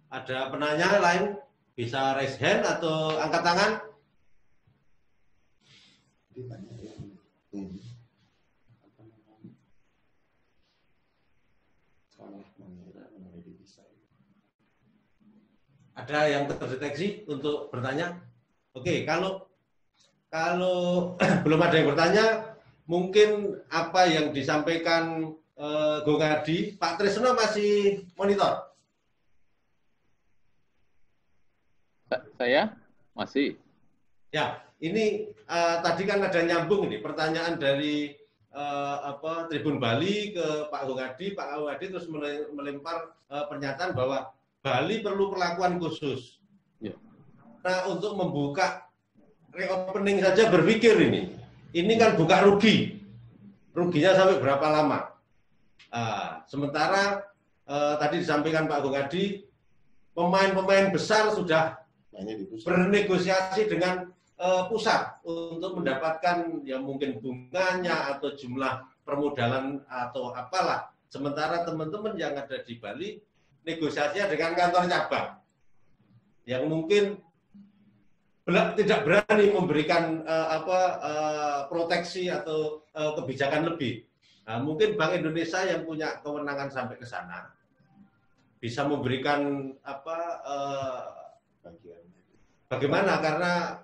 Ada penanya lain bisa raise hand atau angkat tangan. Ada yang terdeteksi untuk bertanya? Oke, kalau belum ada yang bertanya, mungkin apa yang disampaikan Bung Hadi, Pak Trisno masih monitor? Saya masih. Ya, ini tadi kan ada nyambung ini pertanyaan dari Tribun Bali ke Pak Hugadi. Pak Hugadi terus melempar pernyataan bahwa Bali perlu perlakuan khusus. Ya. Nah, untuk membuka reopening saja berpikir ini kan buka rugi. Ruginya sampai berapa lama? Sementara tadi disampaikan Pak Hugadi, pemain-pemain besar sudah bernegosiasi dengan pusat untuk mendapatkan ya mungkin bunganya atau jumlah permodalan atau apalah. Sementara teman-teman yang ada di Bali negosiasinya dengan kantor cabang yang mungkin tidak berani memberikan proteksi atau kebijakan lebih. Nah, mungkin Bank Indonesia yang punya kewenangan sampai ke sana bisa memberikan bagaimana karena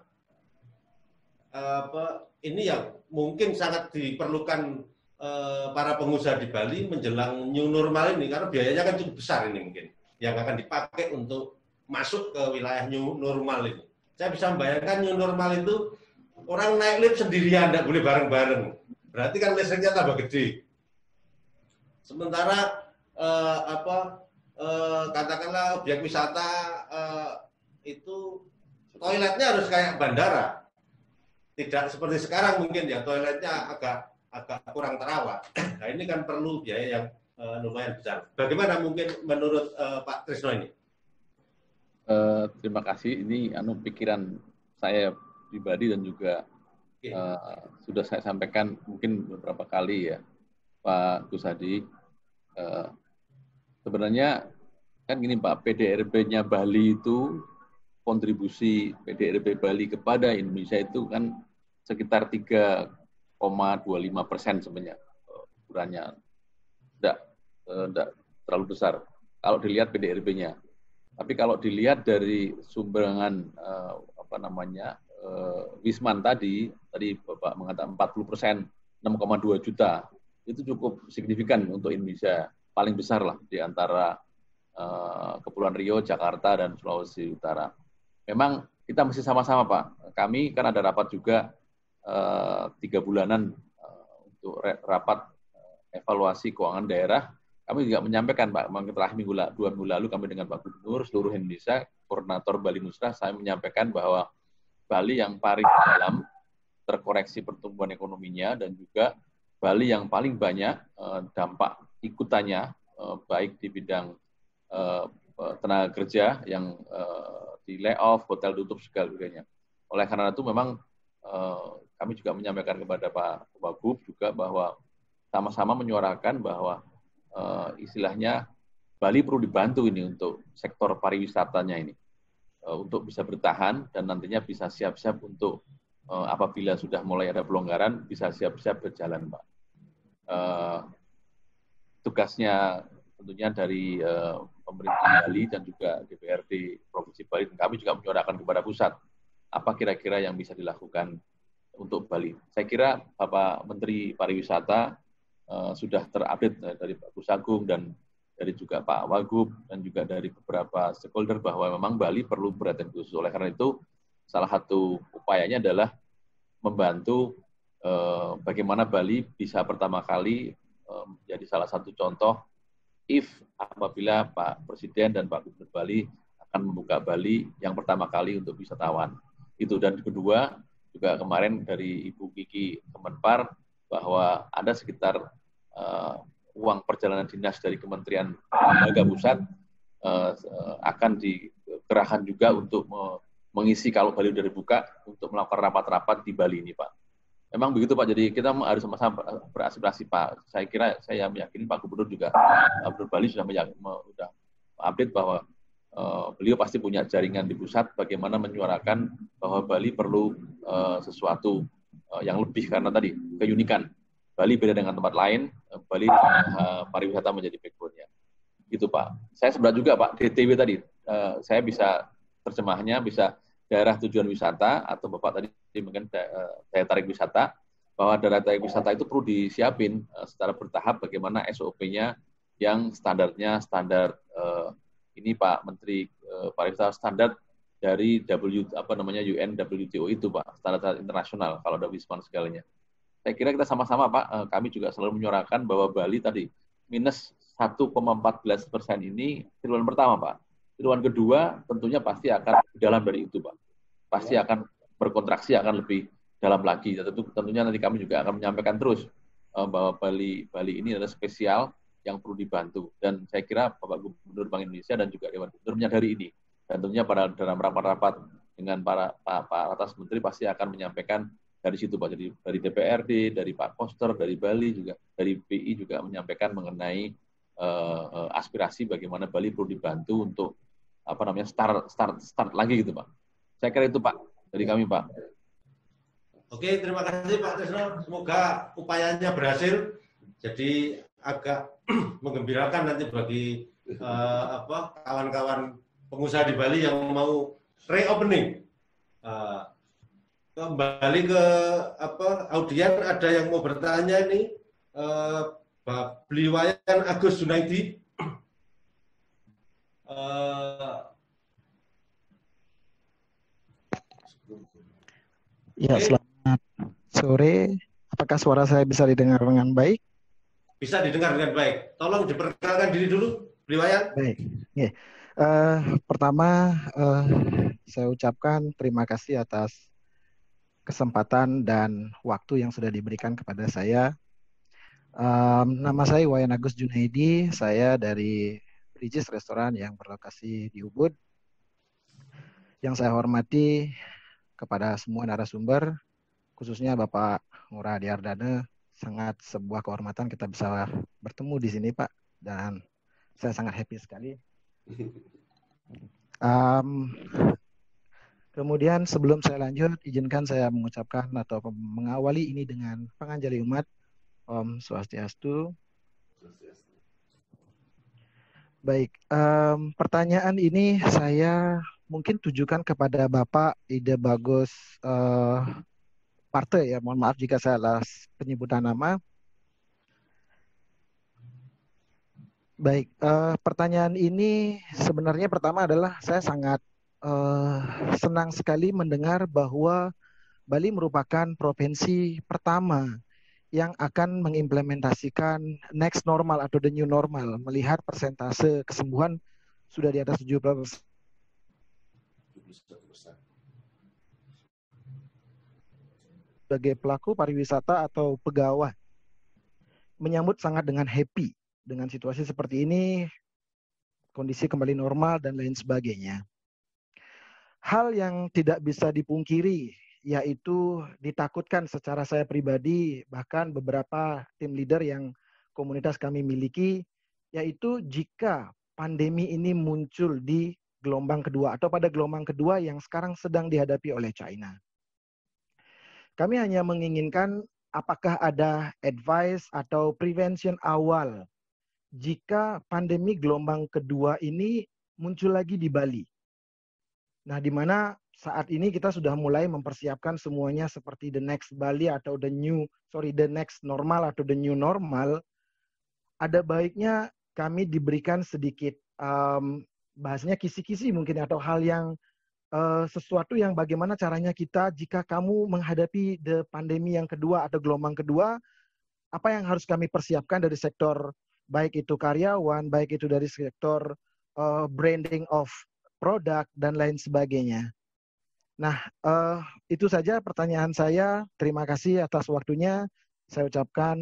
ini yang mungkin sangat diperlukan para pengusaha di Bali menjelang new normal ini, karena biayanya kan cukup besar ini mungkin yang akan dipakai untuk masuk ke wilayah new normal ini. Saya bisa membayangkan new normal itu orang naik lift sendirian, tidak boleh bareng-bareng. Berarti kan listriknya tambah gede. Sementara katakanlah objek wisata itu toiletnya harus kayak bandara. Tidak seperti sekarang mungkin ya, toiletnya agak kurang terawat. Nah ini kan perlu biaya yang lumayan besar. Bagaimana mungkin menurut Pak Trisno ini? Terima kasih. Ini pikiran saya pribadi dan juga sudah saya sampaikan mungkin beberapa kali ya, Pak Kusadi. Sebenarnya kan gini Pak, PDRB-nya Bali itu, kontribusi PDRB Bali kepada Indonesia itu kan sekitar 3,25% sebenarnya ukurannya, tidak terlalu besar kalau dilihat PDRB-nya. Tapi kalau dilihat dari sumbangan Wisman tadi Bapak mengatakan 40%, 6,2 juta, itu cukup signifikan untuk Indonesia, paling besar lah di antara Kepulauan Riau, Jakarta, dan Sulawesi Utara. Memang kita mesti sama-sama Pak. Kami kan ada rapat juga 3 bulanan untuk rapat evaluasi keuangan daerah. Kami juga menyampaikan Pak, setelah 2 minggu lalu kami dengan Pak Gubernur seluruh Indonesia, Koordinator Bali Nusra, saya menyampaikan bahwa Bali yang paling dalam terkoreksi pertumbuhan ekonominya, dan juga Bali yang paling banyak dampak ikutannya, baik di bidang tenaga kerja yang di layoff, hotel tutup, segala-galanya. Oleh karena itu memang kami juga menyampaikan kepada Pak Wagub juga bahwa sama-sama menyuarakan bahwa istilahnya Bali perlu dibantu ini untuk sektor pariwisatanya ini untuk bisa bertahan dan nantinya bisa siap-siap untuk apabila sudah mulai ada pelonggaran bisa siap-siap berjalan Pak. Tugasnya tentunya dari pemerintah Bali dan juga DPRD Provinsi Bali, dan kami juga menyuarakan kepada pusat apa kira-kira yang bisa dilakukan untuk Bali. Saya kira Bapak Menteri Pariwisata sudah terupdate dari Pak Kusagung dan dari juga Pak Wagub dan juga dari beberapa stakeholder bahwa memang Bali perlu perhatian khusus. Oleh karena itu, salah satu upayanya adalah membantu bagaimana Bali bisa pertama kali menjadi salah satu contoh apabila Pak Presiden dan Pak Gubernur Bali akan membuka Bali yang pertama kali untuk wisatawan. Itu, dan kedua juga kemarin dari Ibu Kiki Kemenpar bahwa ada sekitar uang perjalanan dinas dari Kementerian Lembaga Pusat akan dikerahkan juga untuk mengisi kalau Bali sudah dibuka untuk melakukan rapat-rapat di Bali ini Pak. Memang begitu Pak, jadi kita harus sama-sama beraspirasi Pak. Saya kira saya meyakini Pak Gubernur juga, Gubernur Bali sudah update bahwa beliau pasti punya jaringan di pusat bagaimana menyuarakan bahwa Bali perlu sesuatu yang lebih, karena tadi keunikan. Bali beda dengan tempat lain, Bali pariwisata menjadi backbone-nya. Gitu Pak. Saya sebenarnya juga Pak, DTW tadi, saya bisa terjemahnya bisa daerah tujuan wisata, atau Bapak tadi mungkin daya tarik wisata, bahwa daya tarik wisata itu perlu disiapin secara bertahap bagaimana SOP-nya yang standarnya standar ini Pak Menteri Pariwisata, standar dari UNWTO itu Pak, standar internasional kalau ada Wisman segalanya. Saya kira kita sama-sama Pak, kami juga selalu menyuarakan bahwa Bali tadi minus 1,14% ini triwulan pertama Pak. Triwulan kedua tentunya pasti akan dalam dari itu Pak. Pasti akan berkontraksi, akan lebih dalam lagi. Tentunya nanti kami juga akan menyampaikan terus bahwa Bali ini adalah spesial yang perlu dibantu. Dan saya kira Bapak Gubernur Bank Indonesia dan juga Dewan Gubernur menyadari ini. Dan tentunya dalam rapat-rapat dengan Pak atas Menteri pasti akan menyampaikan dari situ Pak. Jadi dari DPRD, dari Pak Koster, dari Bali juga, dari BI juga menyampaikan mengenai aspirasi bagaimana Bali perlu dibantu untuk start lagi gitu Pak. Saya kira itu Pak dari kami Pak. Oke, terima kasih Pak Trisno. Semoga upayanya berhasil. Jadi agak menggembirakan nanti bagi kawan-kawan pengusaha di Bali yang mau reopening kembali ke audien, ada yang mau bertanya ini, Bliwayan Agus Junaidi. Ya, selamat sore. Apakah suara saya bisa didengar dengan baik? Bisa didengar dengan baik. Tolong diperkenalkan diri dulu, Bliwayan. Baik. Yeah. Pertama, saya ucapkan terima kasih atas kesempatan dan waktu yang sudah diberikan kepada saya. Nama saya Wayan Agus Junaidi. Saya dari Regis Restoran yang berlokasi di Ubud. Yang saya hormati kepada semua narasumber, khususnya Bapak Ngurah Diardane, sangat sebuah kehormatan kita bisa bertemu di sini, Pak. Dan saya sangat happy sekali. Kemudian sebelum saya lanjut, izinkan saya mengucapkan atau mengawali ini dengan penganjali umat. Om Swastiastu. Baik, pertanyaan ini saya mungkin tujukan kepada Bapak Ide Bagus Parte, ya. Mohon maaf jika saya salah penyebutan nama. Baik, pertanyaan ini sebenarnya pertama adalah saya sangat senang sekali mendengar bahwa Bali merupakan provinsi pertama yang akan mengimplementasikan next normal atau the new normal, melihat persentase kesembuhan sudah di atas 70%. Sebagai pelaku pariwisata atau pegawai, menyambut sangat dengan happy dengan situasi seperti ini, kondisi kembali normal dan lain sebagainya. Hal yang tidak bisa dipungkiri yaitu ditakutkan secara saya pribadi, bahkan beberapa tim leader yang komunitas kami miliki, yaitu jika pandemi ini muncul di gelombang kedua atau pada gelombang kedua yang sekarang sedang dihadapi oleh China. Kami hanya menginginkan apakah ada advice atau prevention awal jika pandemi gelombang kedua ini muncul lagi di Bali. Nah, di mana saat ini kita sudah mulai mempersiapkan semuanya seperti the next Bali atau the next normal atau the new normal. Ada baiknya kami diberikan sedikit bahasanya kisi-kisi mungkin, atau hal yang sesuatu yang bagaimana caranya kita jika kamu menghadapi the pandemi yang kedua atau gelombang kedua, apa yang harus kami persiapkan dari sektor baik itu karyawan, baik itu dari sektor branding of produk dan lain sebagainya. Nah, itu saja pertanyaan saya. Terima kasih atas waktunya. Saya ucapkan,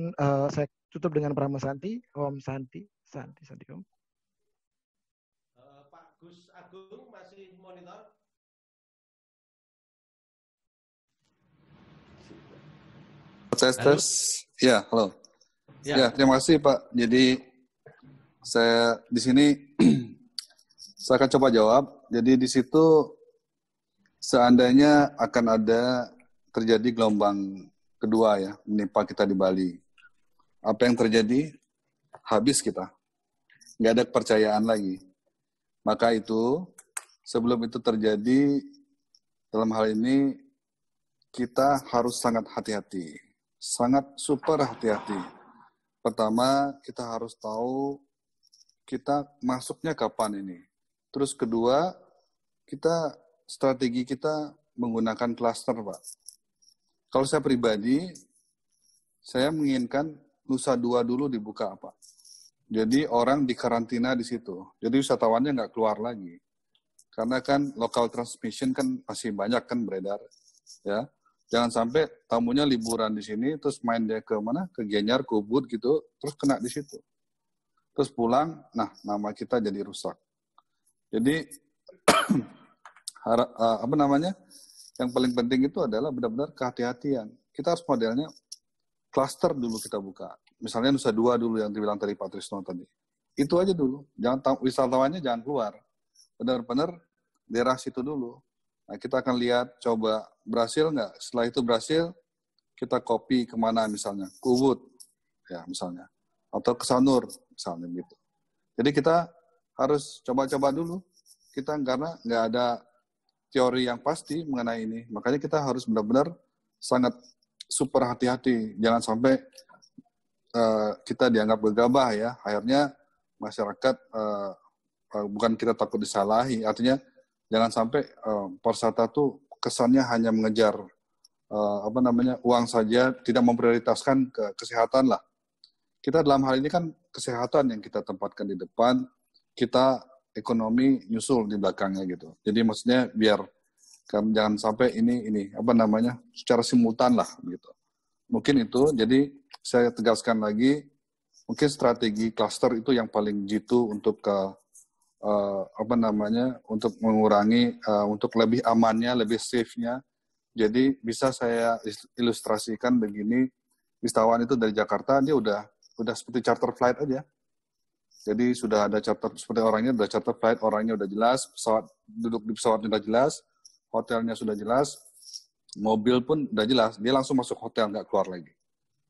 saya tutup dengan Prama Santi. Om Santi, Santi Om. Pak Gus Agung masih monitor? Tes. Ya, halo. Ya, terima kasih Pak. Jadi saya di sini saya akan coba jawab. Jadi di situ seandainya akan ada terjadi gelombang kedua ya, menimpa kita di Bali. Apa yang terjadi? Habis kita. Nggak ada kepercayaan lagi. Maka itu, sebelum itu terjadi, dalam hal ini, kita harus sangat hati-hati. Sangat super hati-hati. Pertama, kita harus tahu kita masuknya kapan ini. Terus kedua, strategi kita menggunakan klaster, Pak. Kalau saya pribadi, saya menginginkan Nusa Dua dulu dibuka, Pak. Jadi orang dikarantina di situ. Jadi wisatawannya nggak keluar lagi. Karena kan local transmission kan masih banyak kan beredar. Ya, jangan sampai tamunya liburan di sini, terus main dia ke mana? Ke Gianyar, ke Ubud gitu, terus kena di situ. Terus pulang, nah nama kita jadi rusak. Jadi yang paling penting itu adalah benar-benar kehati-hatian. Kita harus modelnya klaster dulu kita buka. Misalnya Nusa Dua dulu yang dibilang tadi Pak Trisno tadi. Itu aja dulu. Jangan wisatawannya jangan keluar. Benar-benar daerah situ dulu. Nah, kita akan lihat coba berhasil nggak. Setelah itu berhasil, kita copy kemana misalnya. Ke Ubud, ya misalnya. Atau ke Sanur, misalnya gitu. Jadi kita harus coba-coba dulu. Kita karena nggak ada teori yang pasti mengenai ini. Makanya kita harus benar-benar sangat super hati-hati. Jangan sampai kita dianggap gegabah ya. Akhirnya masyarakat bukan kita takut disalahi. Artinya jangan sampai pariwisata tuh kesannya hanya mengejar uang saja, tidak memprioritaskan kesehatan lah. Kita dalam hal ini kan kesehatan yang kita tempatkan di depan, kita ekonomi nyusul di belakangnya gitu. Jadi maksudnya biar jangan sampai ini secara simultan lah gitu. Mungkin itu. Jadi saya tegaskan lagi, mungkin strategi cluster itu yang paling jitu untuk untuk mengurangi, untuk lebih amannya, lebih safe-nya. Jadi bisa saya ilustrasikan begini, wisatawan itu dari Jakarta dia udah seperti charter flight aja. Jadi sudah ada charter, seperti orangnya udah charter flight, orangnya udah jelas, duduk di pesawatnya udah jelas, hotelnya sudah jelas, mobil pun udah jelas, dia langsung masuk hotel, nggak keluar lagi.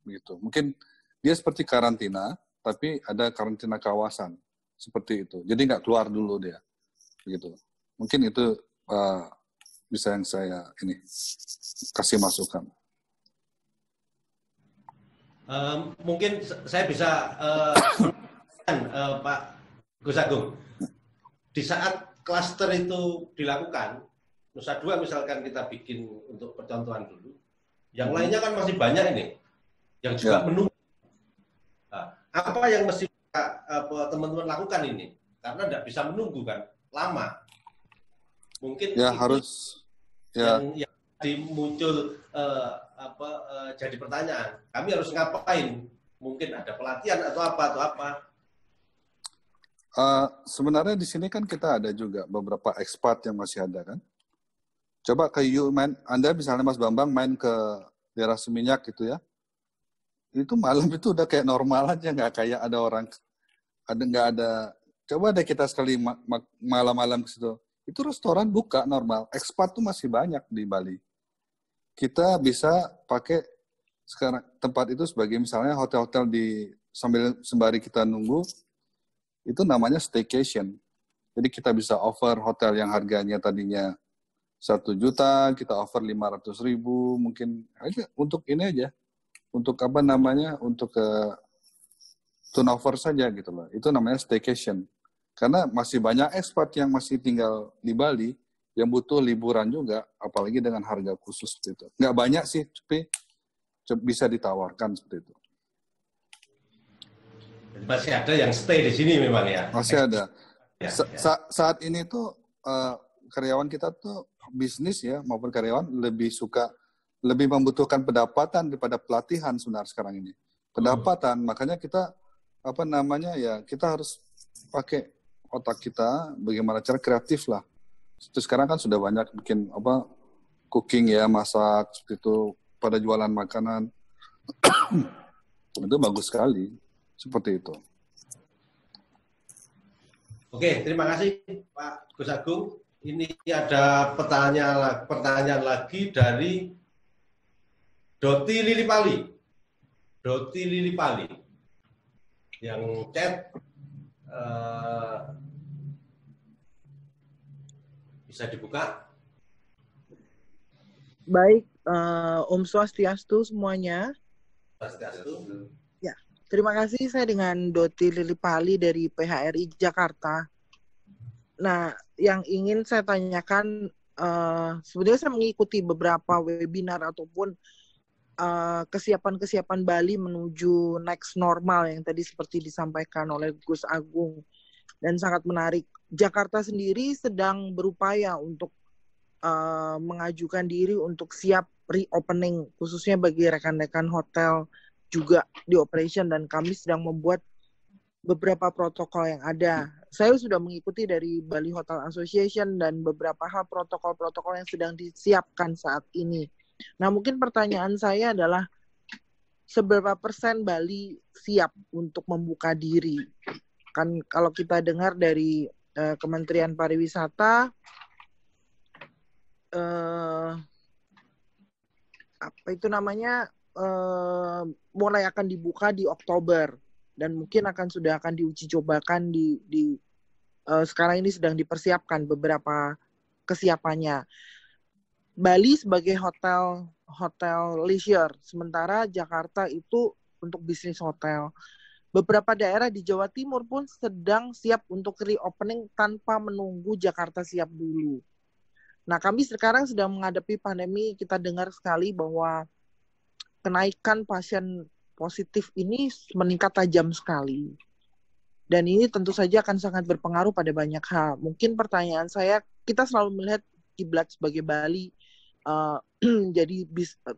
Begitu. Mungkin dia seperti karantina, tapi ada karantina kawasan, seperti itu. Jadi nggak keluar dulu dia. Begitu. Mungkin itu bisa yang saya kasih masukan. Mungkin saya bisa Pak Gus Agung, di saat klaster itu dilakukan, Nusa Dua misalkan kita bikin untuk percontohan dulu, yang lainnya kan masih banyak ini, yang juga menunggu. Nah, apa yang mesti teman-teman lakukan ini? Karena tidak bisa menunggu kan, lama. Mungkin ya harus yang muncul jadi pertanyaan. Kami harus ngapain? Mungkin ada pelatihan atau apa? Sebenarnya di sini kan kita ada juga beberapa ekspat yang masih ada kan. Coba Anda misalnya Mas Bambang main ke daerah Seminyak gitu ya. Itu malam itu udah kayak normal aja, nggak kayak ada orang, nggak ada. Coba deh kita sekali malam-malam ke situ. Itu restoran buka normal. Ekspat tuh masih banyak di Bali. Kita bisa pakai sekarang tempat itu sebagai misalnya hotel-hotel sembari kita nunggu, itu namanya staycation. Jadi kita bisa offer hotel yang harganya tadinya 1 juta, kita offer 500.000 mungkin aja untuk ini aja. Untuk untuk turnover saja gitu loh. Itu namanya staycation. Karena masih banyak ekspat yang masih tinggal di Bali yang butuh liburan juga, apalagi dengan harga khusus seperti itu. Nggak banyak sih, tapi bisa ditawarkan seperti itu. Masih ada yang stay di sini memang ya? Masih ada. Saat ini tuh karyawan kita tuh bisnis ya maupun karyawan lebih membutuhkan pendapatan daripada pelatihan sebenarnya sekarang ini. Pendapatan, makanya kita kita harus pakai otak kita bagaimana cara kreatif lah. Terus sekarang kan sudah banyak bikin cooking ya, masak seperti itu, pada jualan makanan. Itu bagus sekali. Seperti itu. Oke, terima kasih Pak Gus Agung. Ini ada pertanyaan lagi dari Doti Lilipali. Doti Lilipali yang chat bisa dibuka. Baik, Om Swastiastu semuanya. Swastiastu. Ya, terima kasih. Saya dengan Doti Lilipali dari PHRI Jakarta. Nah, yang ingin saya tanyakan, sebenarnya saya mengikuti beberapa webinar ataupun kesiapan-kesiapan Bali menuju next normal yang tadi seperti disampaikan oleh Gus Agung. Dan sangat menarik. Jakarta sendiri sedang berupaya untuk mengajukan diri untuk siap reopening, khususnya bagi rekan-rekan hotel juga di operation, dan kami sedang membuat beberapa protokol yang ada. Saya sudah mengikuti dari Bali Hotel Association dan beberapa hal protokol-protokol yang sedang disiapkan saat ini. Nah, mungkin pertanyaan saya adalah seberapa persen Bali siap untuk membuka diri? Kan kalau kita dengar dari Kementerian Pariwisata, mulai akan dibuka di Oktober dan mungkin sudah akan diuji cobakan di sekarang ini sedang dipersiapkan beberapa kesiapannya. Bali sebagai hotel leisure, sementara Jakarta itu untuk bisnis hotel. Beberapa daerah di Jawa Timur pun sedang siap untuk reopening tanpa menunggu Jakarta siap dulu. Nah, kami sekarang sedang menghadapi pandemi. Kita dengar sekali bahwa kenaikan pasien positif ini meningkat tajam sekali. Dan ini tentu saja akan sangat berpengaruh pada banyak hal. Mungkin pertanyaan saya, kita selalu melihat kiblat sebagai Bali jadi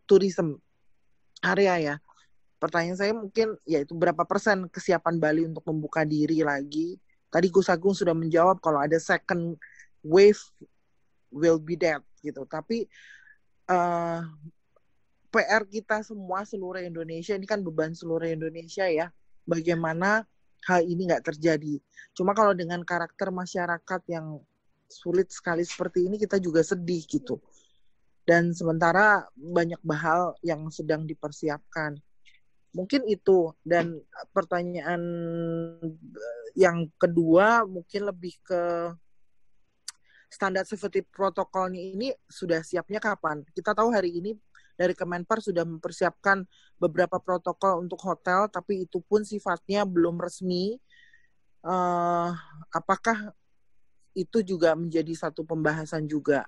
tourism area ya. Pertanyaan saya mungkin yaitu berapa persen kesiapan Bali untuk membuka diri lagi. Tadi Gus Agung sudah menjawab kalau ada second wave will be that gitu. Tapi PR kita semua seluruh Indonesia, ini kan beban seluruh Indonesia ya. Bagaimana hal ini nggak terjadi. Cuma kalau dengan karakter masyarakat yang sulit sekali seperti ini, kita juga sedih gitu. Dan sementara banyak hal yang sedang dipersiapkan. Mungkin itu. Dan pertanyaan yang kedua mungkin lebih ke standar safety protokolnya ini sudah siapnya kapan? Kita tahu hari ini dari Kemenpar sudah mempersiapkan beberapa protokol untuk hotel, tapi itu pun sifatnya belum resmi. Apakah itu juga menjadi satu pembahasan juga?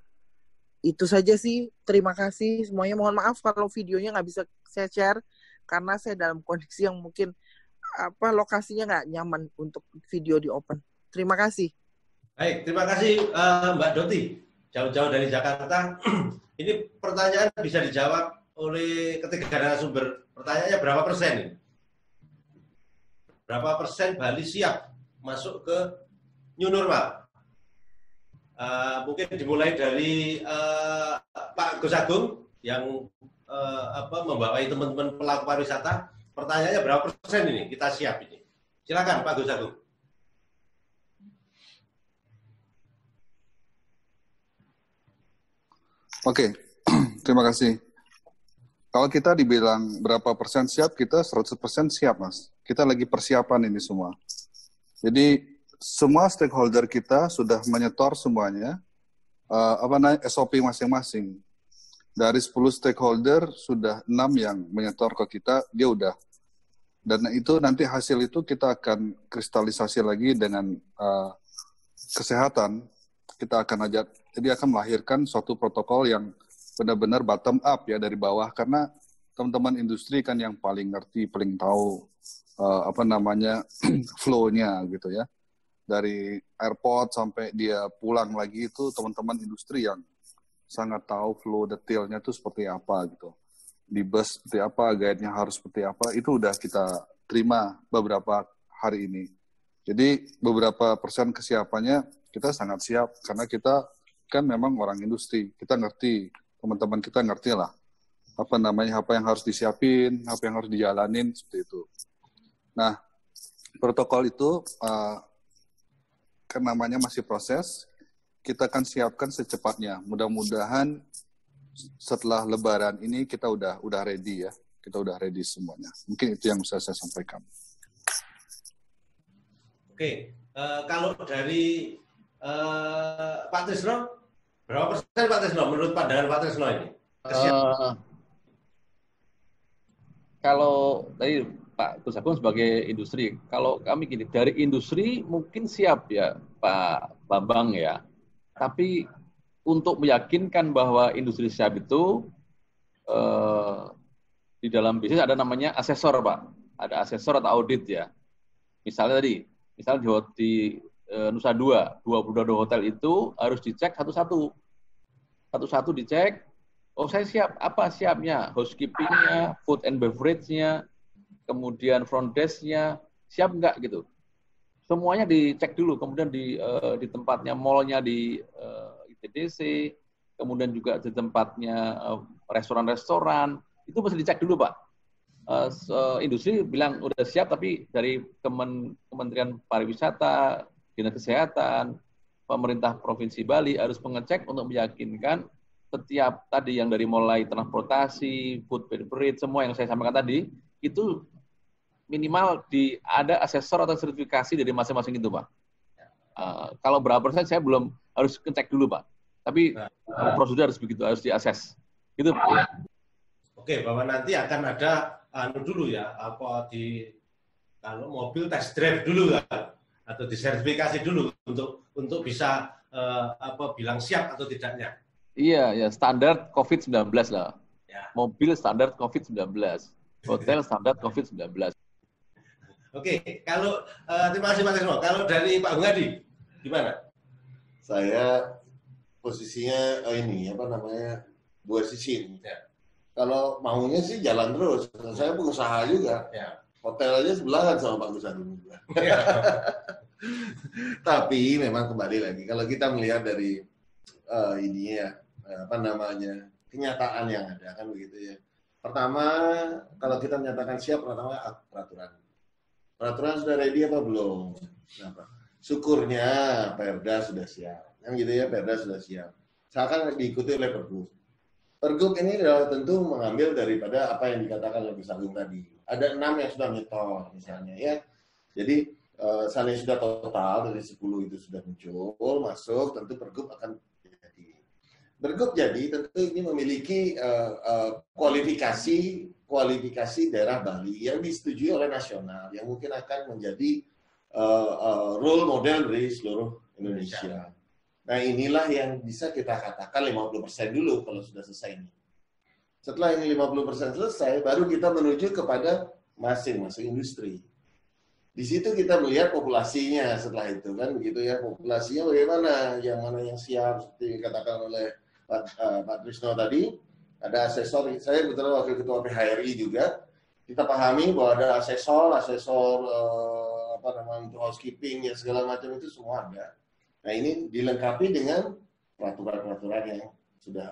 Itu saja sih. Terima kasih semuanya. Mohon maaf kalau videonya nggak bisa saya share karena saya dalam kondisi yang mungkin lokasinya nggak nyaman untuk video di open. Terima kasih. Baik, terima kasih Mbak Doti. Jauh-jauh dari Jakarta. Ini pertanyaan bisa dijawab oleh ketiga narasumber. Pertanyaannya berapa persen ini? Berapa persen Bali siap masuk ke new normal? Mungkin dimulai dari Pak Gus Agung yang membawai teman-teman pelaku pariwisata. Pertanyaannya berapa persen ini kita siap ini? Silakan Pak Gus Agung. Oke, terima kasih. Kalau kita dibilang berapa persen siap, kita 100% siap, Mas. Kita lagi persiapan ini semua. Jadi semua stakeholder kita sudah menyetor semuanya SOP masing-masing. Dari 10 stakeholder sudah 6 yang menyetor ke kita, dia udah. Dan itu nanti hasil itu kita akan kristalisasi lagi dengan kesehatan. Kita akan jadi akan melahirkan suatu protokol yang benar-benar bottom up ya dari bawah, karena teman-teman industri kan yang paling ngerti, paling tahu flow-nya gitu ya. Dari airport sampai dia pulang lagi itu teman-teman industri yang sangat tahu flow detailnya itu seperti apa gitu. Di bus seperti apa, guide-nya harus seperti apa, itu udah kita terima beberapa hari ini. Jadi beberapa persen kesiapannya kita sangat siap, karena kita kan memang orang industri, kita ngerti, teman-teman kita ngerti lah apa yang harus disiapin, apa yang harus dijalanin, seperti itu. Nah, protokol itu kan namanya masih proses, kita akan siapkan secepatnya. Mudah-mudahan setelah Lebaran ini kita udah ready ya, kita udah ready semuanya. Mungkin itu yang bisa saya sampaikan. Oke, kalau dari Pak Trisno, berapa persen Pak Trisno menurut pandangan Pak Trisno ini? Kalau tadi Pak Gus Agung sebagai industri, kalau kami gini, dari industri mungkin siap ya Pak Bambang ya, tapi untuk meyakinkan bahwa industri siap itu di dalam bisnis ada namanya asesor Pak, ada asesor atau audit ya. Misalnya di Nusa Dua, 22 hotel itu harus dicek satu-satu dicek. Oh saya siap, apa siapnya? Housekeeping-nya, food and beverage-nya, kemudian front desk-nya, siap nggak gitu? Semuanya dicek dulu, kemudian di tempatnya mall-nya di ITDC, kemudian juga di tempatnya restoran-restoran, itu mesti dicek dulu Pak. Industri bilang udah siap, tapi dari Kementerian Pariwisata, Dinas Kesehatan, pemerintah Provinsi Bali harus mengecek untuk meyakinkan setiap tadi yang dari mulai transportasi, food beverage, semua yang saya sampaikan tadi, itu minimal ada asesor atau sertifikasi dari masing-masing itu Pak. Kalau berapa persen saya belum harus ngecek dulu Pak. Tapi prosedur harus begitu, harus diakses. Gitu. Oke, bahwa nanti akan ada dulu ya, kalau mobil test drive dulu kan, atau disertifikasi dulu untuk bisa bilang siap atau tidaknya. Iya, ya standar COVID-19 lah. Ya. Mobil standar COVID-19, hotel standar COVID-19. Oke, kalau terima kasih Pak Trisno. Kalau dari Pak Bung Adi, gimana? Saya posisinya dua sisi. Ya. Kalau maunya sih jalan terus. Saya pengusaha juga. Ya. Hotel aja sebelahan sama Pak Gus Agung juga. Ya. Tapi memang kembali lagi, kalau kita melihat dari kenyataan yang ada kan begitu ya. Pertama, kalau kita menyatakan siap, pertama peraturan. Peraturan sudah ready apa belum? Syukurnya Perda sudah siap. Kan gitu ya, Perda sudah siap. Seakan diikuti oleh Pergub. Pergub ini adalah tentu mengambil daripada apa yang dikatakan oleh Gus Agung tadi. Ada 6 yang sudah nyetor misalnya ya. Jadi seandainya sudah total dari 10 itu sudah muncul, masuk, tentu Pergub akan jadi. Pergub jadi tentu ini memiliki kualifikasi daerah Bali yang disetujui oleh nasional, yang mungkin akan menjadi role model dari seluruh Indonesia. Nah inilah yang bisa kita katakan 50% dulu kalau sudah selesai ini. Setelah ini 50% selesai, baru kita menuju kepada masing-masing industri. Di situ kita melihat populasinya setelah itu kan begitu ya, populasinya bagaimana, yang mana yang siap seperti dikatakan oleh Pak Trisno tadi, ada asesor, saya kebetulan wakil ketua PHRI juga, kita pahami bahwa ada asesor untuk housekeeping ya segala macam itu semua ada. Nah ini dilengkapi dengan peraturan-peraturan yang sudah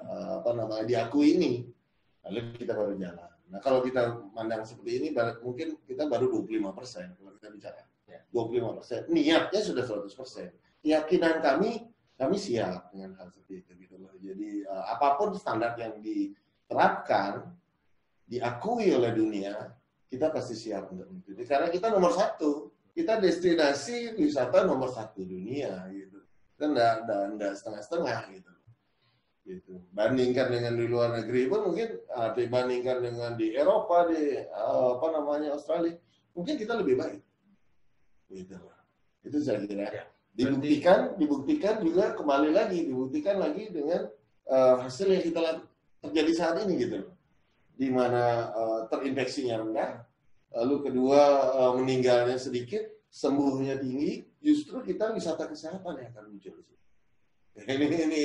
diakui ini, lalu kita baru jalan. Nah kalau kita mandang seperti ini, mungkin kita baru 25% kalau kita bicara. 25%. Niatnya sudah 100%. Keyakinan kami siap dengan hal seperti itu. Gitu loh. Jadi apapun standar yang diterapkan, diakui oleh dunia, kita pasti siap untuk itu. Karena kita nomor 1. Kita destinasi wisata nomor 1 dunia. Gitu. Kan enggak setengah-setengah gitu. Gitu. Bandingkan dengan di luar negeri pun mungkin dibandingkan dengan di Eropa, di Australia, mungkin kita lebih baik. Gitu. Itu saya kira. Ya. Dibuktikan juga kembali lagi, dibuktikan lagi dengan hasil yang kita terjadi saat ini gitu. Di mana terinfeksinya rendah, lalu kedua meninggalnya sedikit, sembuhnya tinggi, justru kita wisata kesehatan yang akan muncul. Ini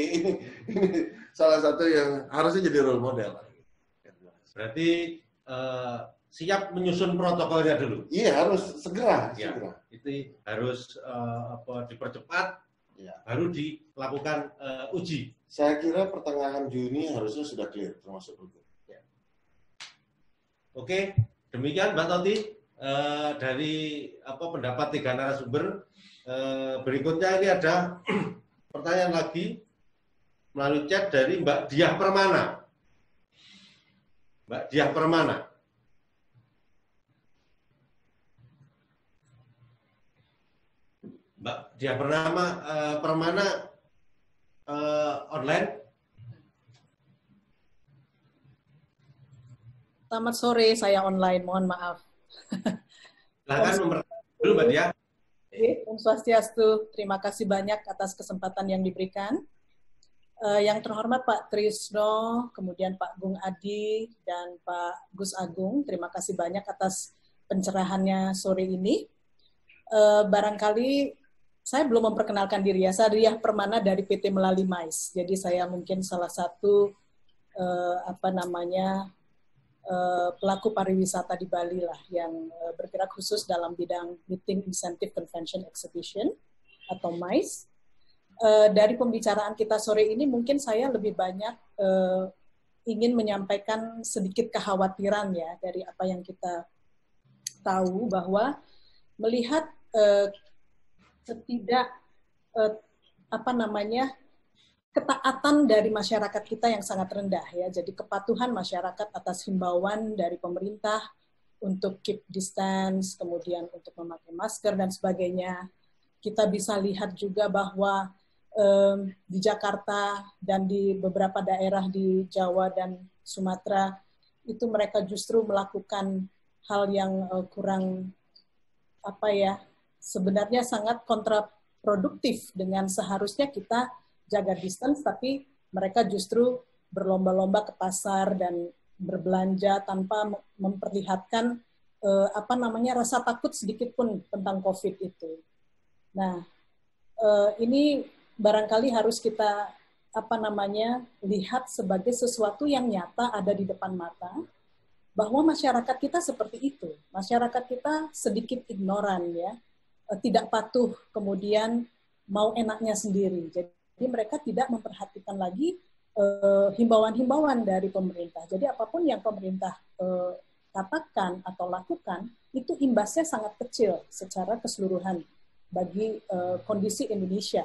salah satu yang harusnya jadi role model. Berarti siap menyusun protokolnya dulu. Iya, harus segera. Ya, itu harus dipercepat, ya. Baru dilakukan uji. Saya kira pertengahan Juni harusnya sudah clear, termasuk itu. Ya. Oke, demikian Mbak Toti dari pendapat 3 narasumber. Berikutnya ini ada pertanyaan lagi melalui chat dari Mbak Diah Permana. Mbak Diah Permana. Mbak Diah Permana online. Selamat sore, saya online, mohon maaf. Silakan nomor dulu Mbak Diah. Om Swastiastu, terima kasih banyak atas kesempatan yang diberikan. Yang terhormat Pak Trisno, kemudian Pak Gung Adi, dan Pak Gus Agung, terima kasih banyak atas pencerahannya sore ini. Barangkali saya belum memperkenalkan diri ya, saya Diah Permana dari PT Melali Mais. Jadi saya mungkin salah satu pelaku pariwisata di Bali lah yang bergerak khusus dalam bidang Meeting Incentive Convention Exhibition atau MICE. Dari pembicaraan kita sore ini mungkin saya lebih banyak ingin menyampaikan sedikit kekhawatiran ya dari apa yang kita tahu, bahwa melihat ketaatan dari masyarakat kita yang sangat rendah ya. Jadi kepatuhan masyarakat atas himbauan dari pemerintah untuk keep distance, kemudian untuk memakai masker dan sebagainya. Kita bisa lihat juga bahwa di Jakarta dan di beberapa daerah di Jawa dan Sumatera itu mereka justru melakukan hal yang kurang sebenarnya sangat kontraproduktif dengan seharusnya kita jaga distance, tapi mereka justru berlomba-lomba ke pasar dan berbelanja tanpa memperlihatkan rasa takut sedikit pun tentang COVID itu. Nah, ini barangkali harus kita lihat sebagai sesuatu yang nyata ada di depan mata, bahwa masyarakat kita seperti itu. Masyarakat kita sedikit ignoran ya, tidak patuh, kemudian mau enaknya sendiri. Jadi mereka tidak memperhatikan lagi himbauan-himbauan dari pemerintah. Jadi apapun yang pemerintah katakan atau lakukan, itu imbasnya sangat kecil secara keseluruhan bagi kondisi Indonesia.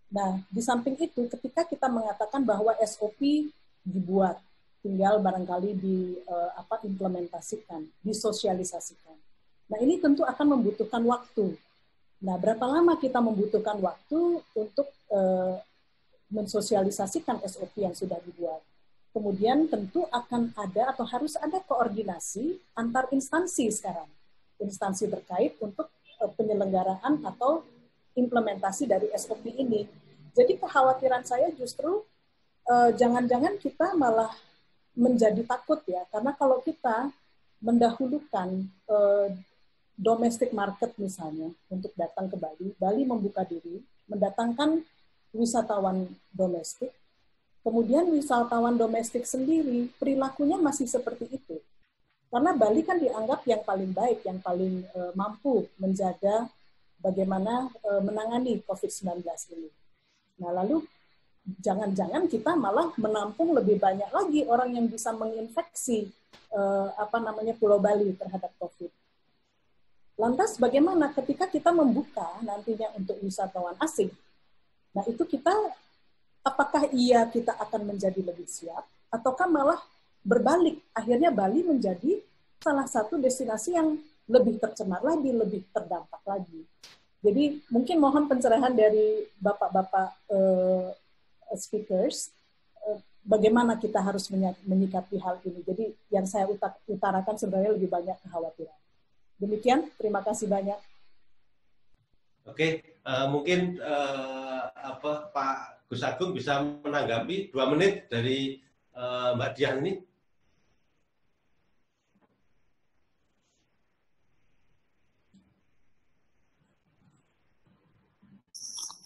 Nah, di samping itu, ketika kita mengatakan bahwa SOP dibuat, tinggal barangkali diimplementasikan, disosialisasikan. Nah, ini tentu akan membutuhkan waktu. Nah, berapa lama kita membutuhkan waktu untuk mensosialisasikan SOP yang sudah dibuat? Kemudian tentu akan ada atau harus ada koordinasi antar instansi sekarang. Instansi terkait untuk penyelenggaraan atau implementasi dari SOP ini. Jadi kekhawatiran saya justru jangan-jangan kita malah menjadi takut ya, karena kalau kita mendahulukan domestic market misalnya untuk datang ke Bali, Bali membuka diri, mendatangkan wisatawan domestik, kemudian wisatawan domestik sendiri perilakunya masih seperti itu. Karena Bali kan dianggap yang paling baik, yang paling mampu menjaga bagaimana menangani COVID-19 ini. Nah, lalu jangan-jangan kita malah menampung lebih banyak lagi orang yang bisa menginfeksi Pulau Bali terhadap COVID. Lantas bagaimana ketika kita membuka nantinya untuk wisatawan asing? Nah, itu apakah kita akan menjadi lebih siap, ataukah malah berbalik, akhirnya Bali menjadi salah satu destinasi yang lebih tercemar lagi, lebih terdampak lagi. Jadi mungkin mohon pencerahan dari bapak-bapak speakers, bagaimana kita harus menyikapi hal ini. Jadi yang saya utarakan sebenarnya lebih banyak kekhawatiran. Demikian, terima kasih banyak. Oke, mungkin Pak Gus Agung bisa menanggapi 2 menit dari Mbak Dian ini.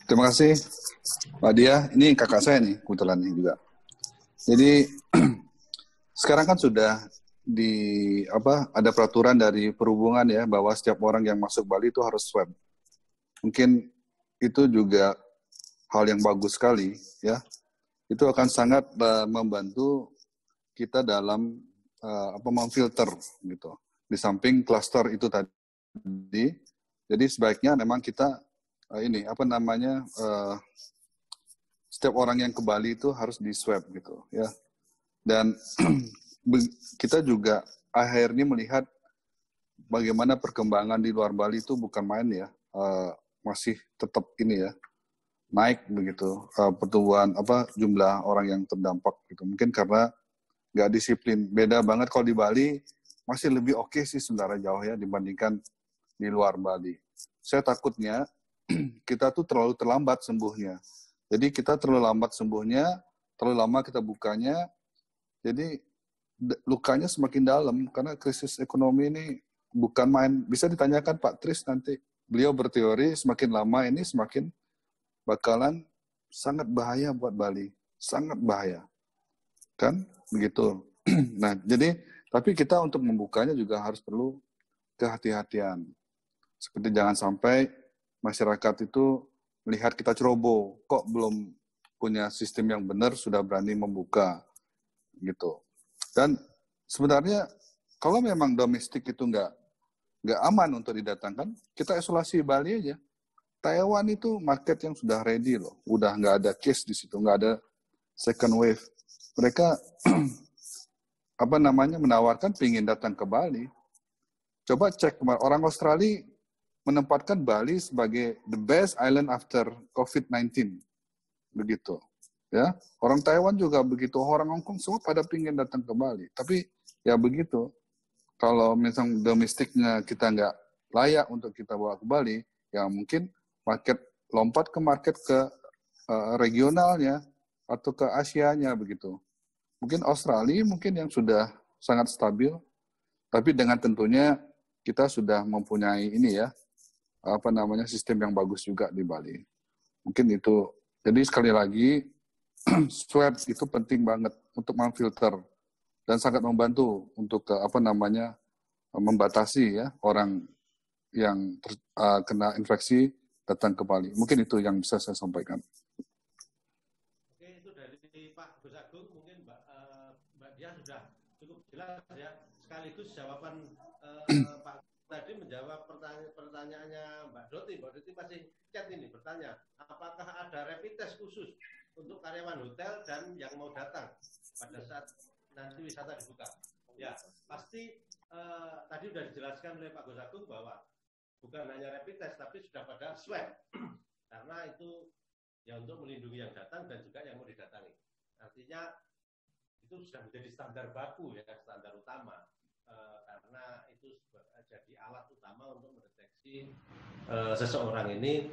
Terima kasih, Pak Dia. Ini kakak saya nih, kebetulan nih juga. Jadi sekarang kan sudah ada peraturan dari perhubungan ya, bahwa setiap orang yang masuk Bali itu harus swab. Mungkin itu juga hal yang bagus sekali ya. Itu akan sangat membantu kita dalam memfilter gitu. Di samping klaster itu tadi, jadi sebaiknya memang kita setiap orang yang ke Bali itu harus di swab gitu ya. Dan kita juga akhirnya melihat bagaimana perkembangan di luar Bali itu bukan main ya, masih tetap naik begitu pertumbuhan jumlah orang yang terdampak gitu. Mungkin karena nggak disiplin. Beda banget kalau di Bali masih lebih oke sih sebenarnya jauh ya dibandingkan di luar Bali. Saya takutnya kita tuh terlalu terlambat sembuhnya. Jadi kita terlalu lambat sembuhnya, terlalu lama kita bukanya, jadi lukanya semakin dalam karena krisis ekonomi ini bukan main. Bisa ditanyakan Pak Tris nanti. Beliau berteori semakin lama ini semakin bakalan sangat bahaya buat Bali. Sangat bahaya. Kan? Begitu. Nah, jadi tapi kita untuk membukanya juga harus perlu kehati-hatian. Seperti jangan sampai masyarakat itu melihat kita ceroboh, kok belum punya sistem yang benar sudah berani membuka gitu. Dan sebenarnya kalau memang domestik itu nggak aman untuk didatangkan, kita isolasi Bali aja. Taiwan itu market yang sudah ready loh, udah nggak ada case di situ, nggak ada second wave. Mereka menawarkan pingin datang ke Bali. Coba cek orang Australia menempatkan Bali sebagai the best island after COVID-19. begitu. Ya, orang Taiwan juga begitu, orang Hong Kong semua pada pingin datang ke Bali. Tapi ya begitu, kalau misalnya domestiknya kita nggak layak untuk kita bawa ke Bali, ya mungkin lompat ke market ke regionalnya atau ke Asianya begitu. Mungkin Australia mungkin yang sudah sangat stabil, tapi dengan tentunya kita sudah mempunyai ini ya, sistem yang bagus juga di Bali. Mungkin itu. Jadi sekali lagi, swab itu penting banget untuk memfilter dan sangat membantu untuk membatasi ya orang yang kena infeksi datang ke Bali. Mungkin itu yang bisa saya sampaikan. Oke, itu dari Pak Gus Agung, mungkin Mbak Dia sudah cukup jelas ya. Sekaligus jawaban Pak tadi menjawab pertanyaannya Mbak Doti. Mbak Doti masih chat ini bertanya, apakah ada rapid test khusus untuk karyawan hotel dan yang mau datang pada saat nanti wisata dibuka? Ya, pasti tadi sudah dijelaskan oleh Pak Gus Agung bahwa bukan hanya rapid test, tapi sudah pada swab. Karena itu ya untuk melindungi yang datang dan juga yang mau didatangi. Artinya itu sudah menjadi standar baku ya, standar utama. Karena itu jadi alat utama untuk mendeteksi seseorang ini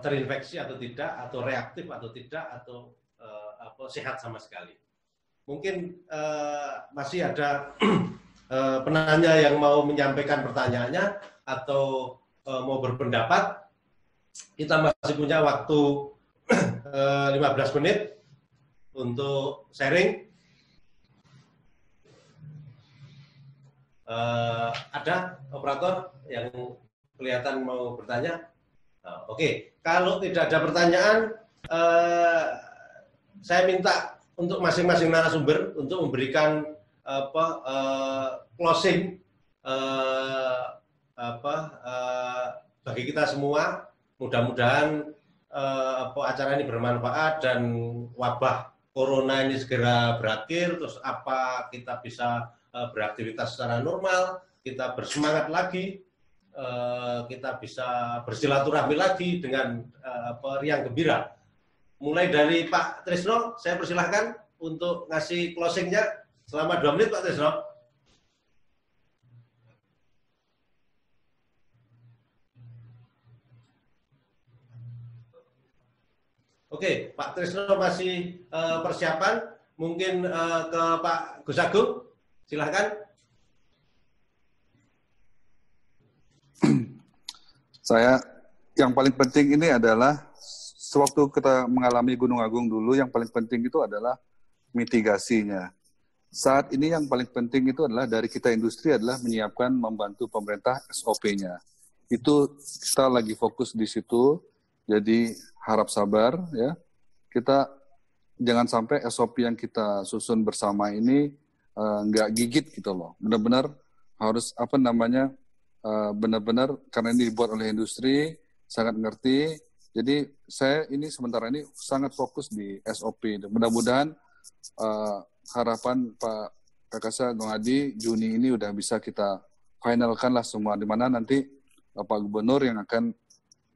terinfeksi atau tidak, atau reaktif atau tidak, atau sehat sama sekali. Mungkin masih ada penanya yang mau menyampaikan pertanyaannya atau mau berpendapat. Kita masih punya waktu 15 menit untuk sharing. Ada operator yang kelihatan mau bertanya? Oke. Kalau tidak ada pertanyaan, saya minta untuk masing-masing narasumber untuk memberikan closing bagi kita semua. Mudah-mudahan acara ini bermanfaat dan wabah corona ini segera berakhir. Terus kita bisa beraktivitas secara normal, kita bersemangat lagi, kita bisa bersilaturahmi lagi dengan riang gembira. Mulai dari Pak Trisno, saya persilahkan untuk ngasih closingnya selama 2 menit, Pak Trisno. Oke, Pak Trisno masih persiapan. Mungkin ke Pak Gus Agung. Silahkan. Saya, yang paling penting ini adalah, sewaktu kita mengalami Gunung Agung dulu, yang paling penting itu adalah mitigasinya. Saat ini yang paling penting itu adalah dari kita industri adalah menyiapkan, membantu pemerintah SOP-nya. Itu kita lagi fokus di situ, jadi harap sabar ya. Kita jangan sampai SOP yang kita susun bersama ini nggak gigit gitu loh. Benar-benar harus benar-benar karena ini dibuat oleh industri, sangat ngerti. Jadi saya ini sementara ini sangat fokus di SOP. Mudah-mudahan harapan Pak Kakasa Gong Adi Juni ini udah bisa kita finalkan lah semua, di mana nanti Pak Gubernur yang akan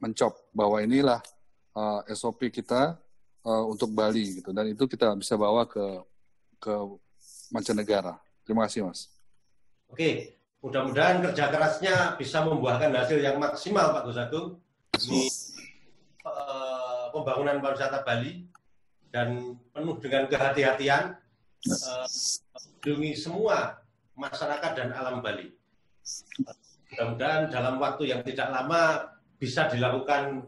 mencop bahwa inilah SOP kita untuk Bali gitu, dan itu kita bisa bawa ke mancanegara. Terima kasih, Mas. Oke, mudah-mudahan kerja kerasnya bisa membuahkan hasil yang maksimal, Pak Gus Agung, di pembangunan pariwisata Bali, dan penuh dengan kehati-hatian, melindungi semua masyarakat dan alam Bali. Mudah-mudahan dalam waktu yang tidak lama bisa dilakukan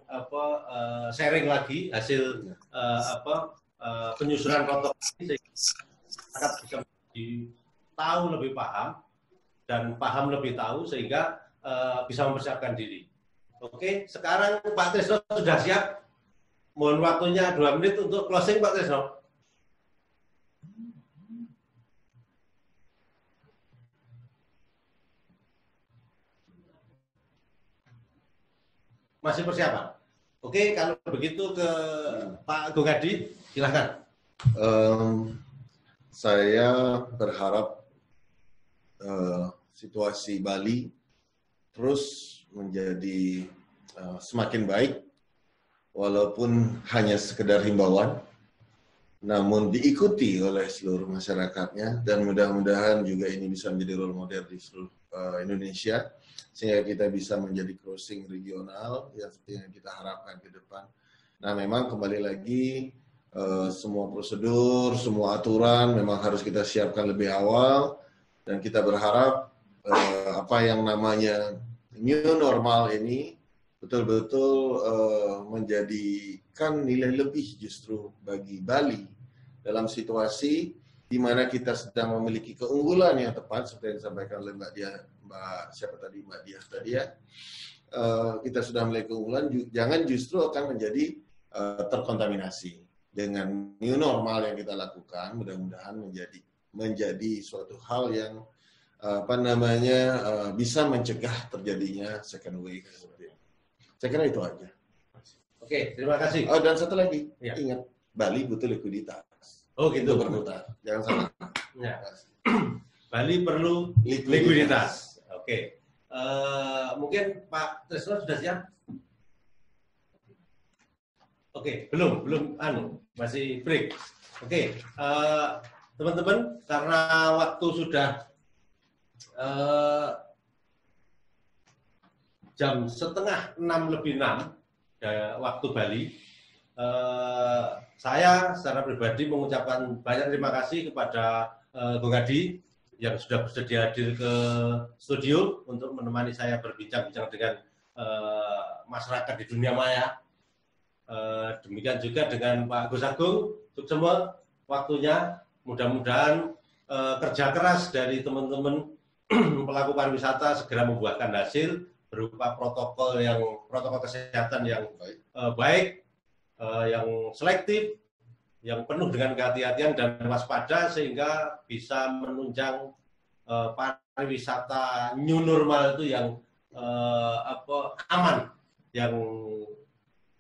sharing lagi hasil penyusunan protokol ini, sehingga masyarakat bisa tahu lebih paham dan paham lebih tahu, sehingga bisa mempersiapkan diri. Oke, sekarang Pak Trisno sudah siap. Mohon waktunya 2 menit untuk closing, Pak Trisno. Masih persiapan. Oke, kalau begitu ke Pak Gong Adi, silahkan. Saya berharap situasi Bali terus menjadi semakin baik walaupun hanya sekedar himbauan, namun diikuti oleh seluruh masyarakatnya, dan mudah-mudahan juga ini bisa menjadi role model di seluruh Indonesia, sehingga kita bisa menjadi crossing regional yang seperti yang kita harapkan ke depan. Nah, memang kembali lagi semua prosedur, semua aturan memang harus kita siapkan lebih awal, dan kita berharap apa yang namanya new normal ini betul-betul menjadikan nilai lebih justru bagi Bali dalam situasi di mana kita sedang memiliki keunggulan yang tepat seperti yang disampaikan oleh Mbak Diah tadi ya. Kita sudah memiliki keunggulan, jangan justru akan menjadi terkontaminasi dengan new normal yang kita lakukan. Mudah-mudahan menjadi suatu hal yang bisa mencegah terjadinya second wave. Saya kira itu aja. Oke, terima kasih. Oh, dan satu lagi, ingat, Bali butuh likuiditas. Oh, gitu. Untuk berputar. Jangan salah. Ya. Bali perlu likuiditas. Oke. Mungkin Pak Tresno sudah siap? Oke, belum masih break. Oke, teman-teman, karena waktu sudah jam 5:30 waktu Bali, saya secara pribadi mengucapkan banyak terima kasih kepada Bung Adi yang sudah bersedia hadir ke studio untuk menemani saya berbincang-bincang dengan masyarakat di dunia maya. Demikian juga dengan Pak Gus Agung, semua waktunya. Mudah-mudahan kerja keras dari teman-teman pelaku pariwisata segera membuahkan hasil berupa protokol kesehatan yang baik, yang selektif, yang penuh dengan kehati-hatian dan waspada, sehingga bisa menunjang pariwisata new normal itu yang aman, yang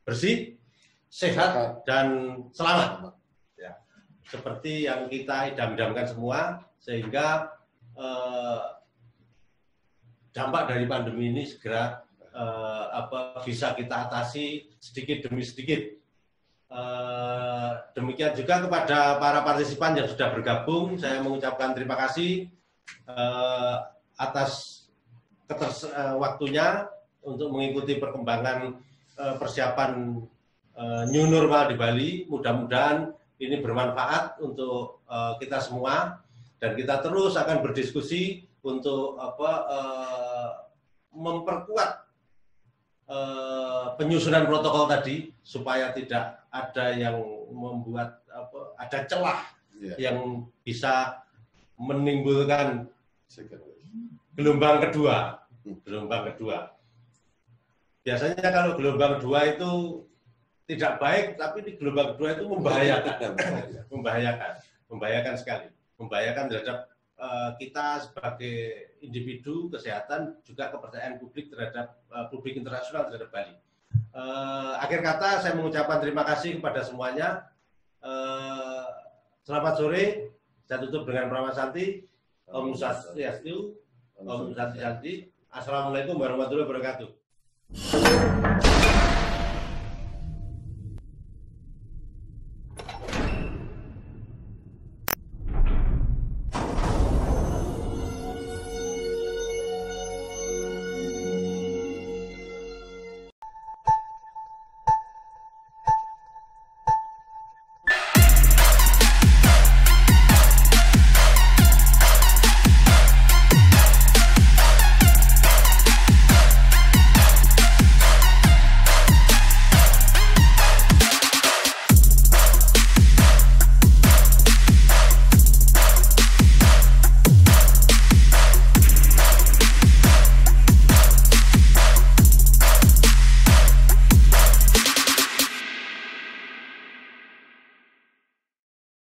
bersih, sehat, dan selamat. Ya. Seperti yang kita idam-idamkan semua, sehingga dampak dari pandemi ini segera bisa kita atasi sedikit demi sedikit. Demikian juga kepada para partisipan yang sudah bergabung, saya mengucapkan terima kasih atas waktunya untuk mengikuti perkembangan persiapan new normal di Bali. Mudah-mudahan ini bermanfaat untuk kita semua, dan kita terus akan berdiskusi untuk memperkuat penyusunan protokol tadi, supaya tidak ada yang membuat ada celah yang bisa menimbulkan gelombang kedua. Biasanya kalau gelombang kedua itu tidak baik, tapi di gelombang kedua itu membahayakan sekali, membahayakan terhadap kita sebagai individu, kesehatan, juga kepercayaan publik terhadap publik internasional terhadap Bali. Akhir kata, saya mengucapkan terima kasih kepada semuanya. Selamat sore. Saya tutup dengan Pramasanti. Om Swastiastu. Om Swastiastu. Assalamualaikum warahmatullahi wabarakatuh.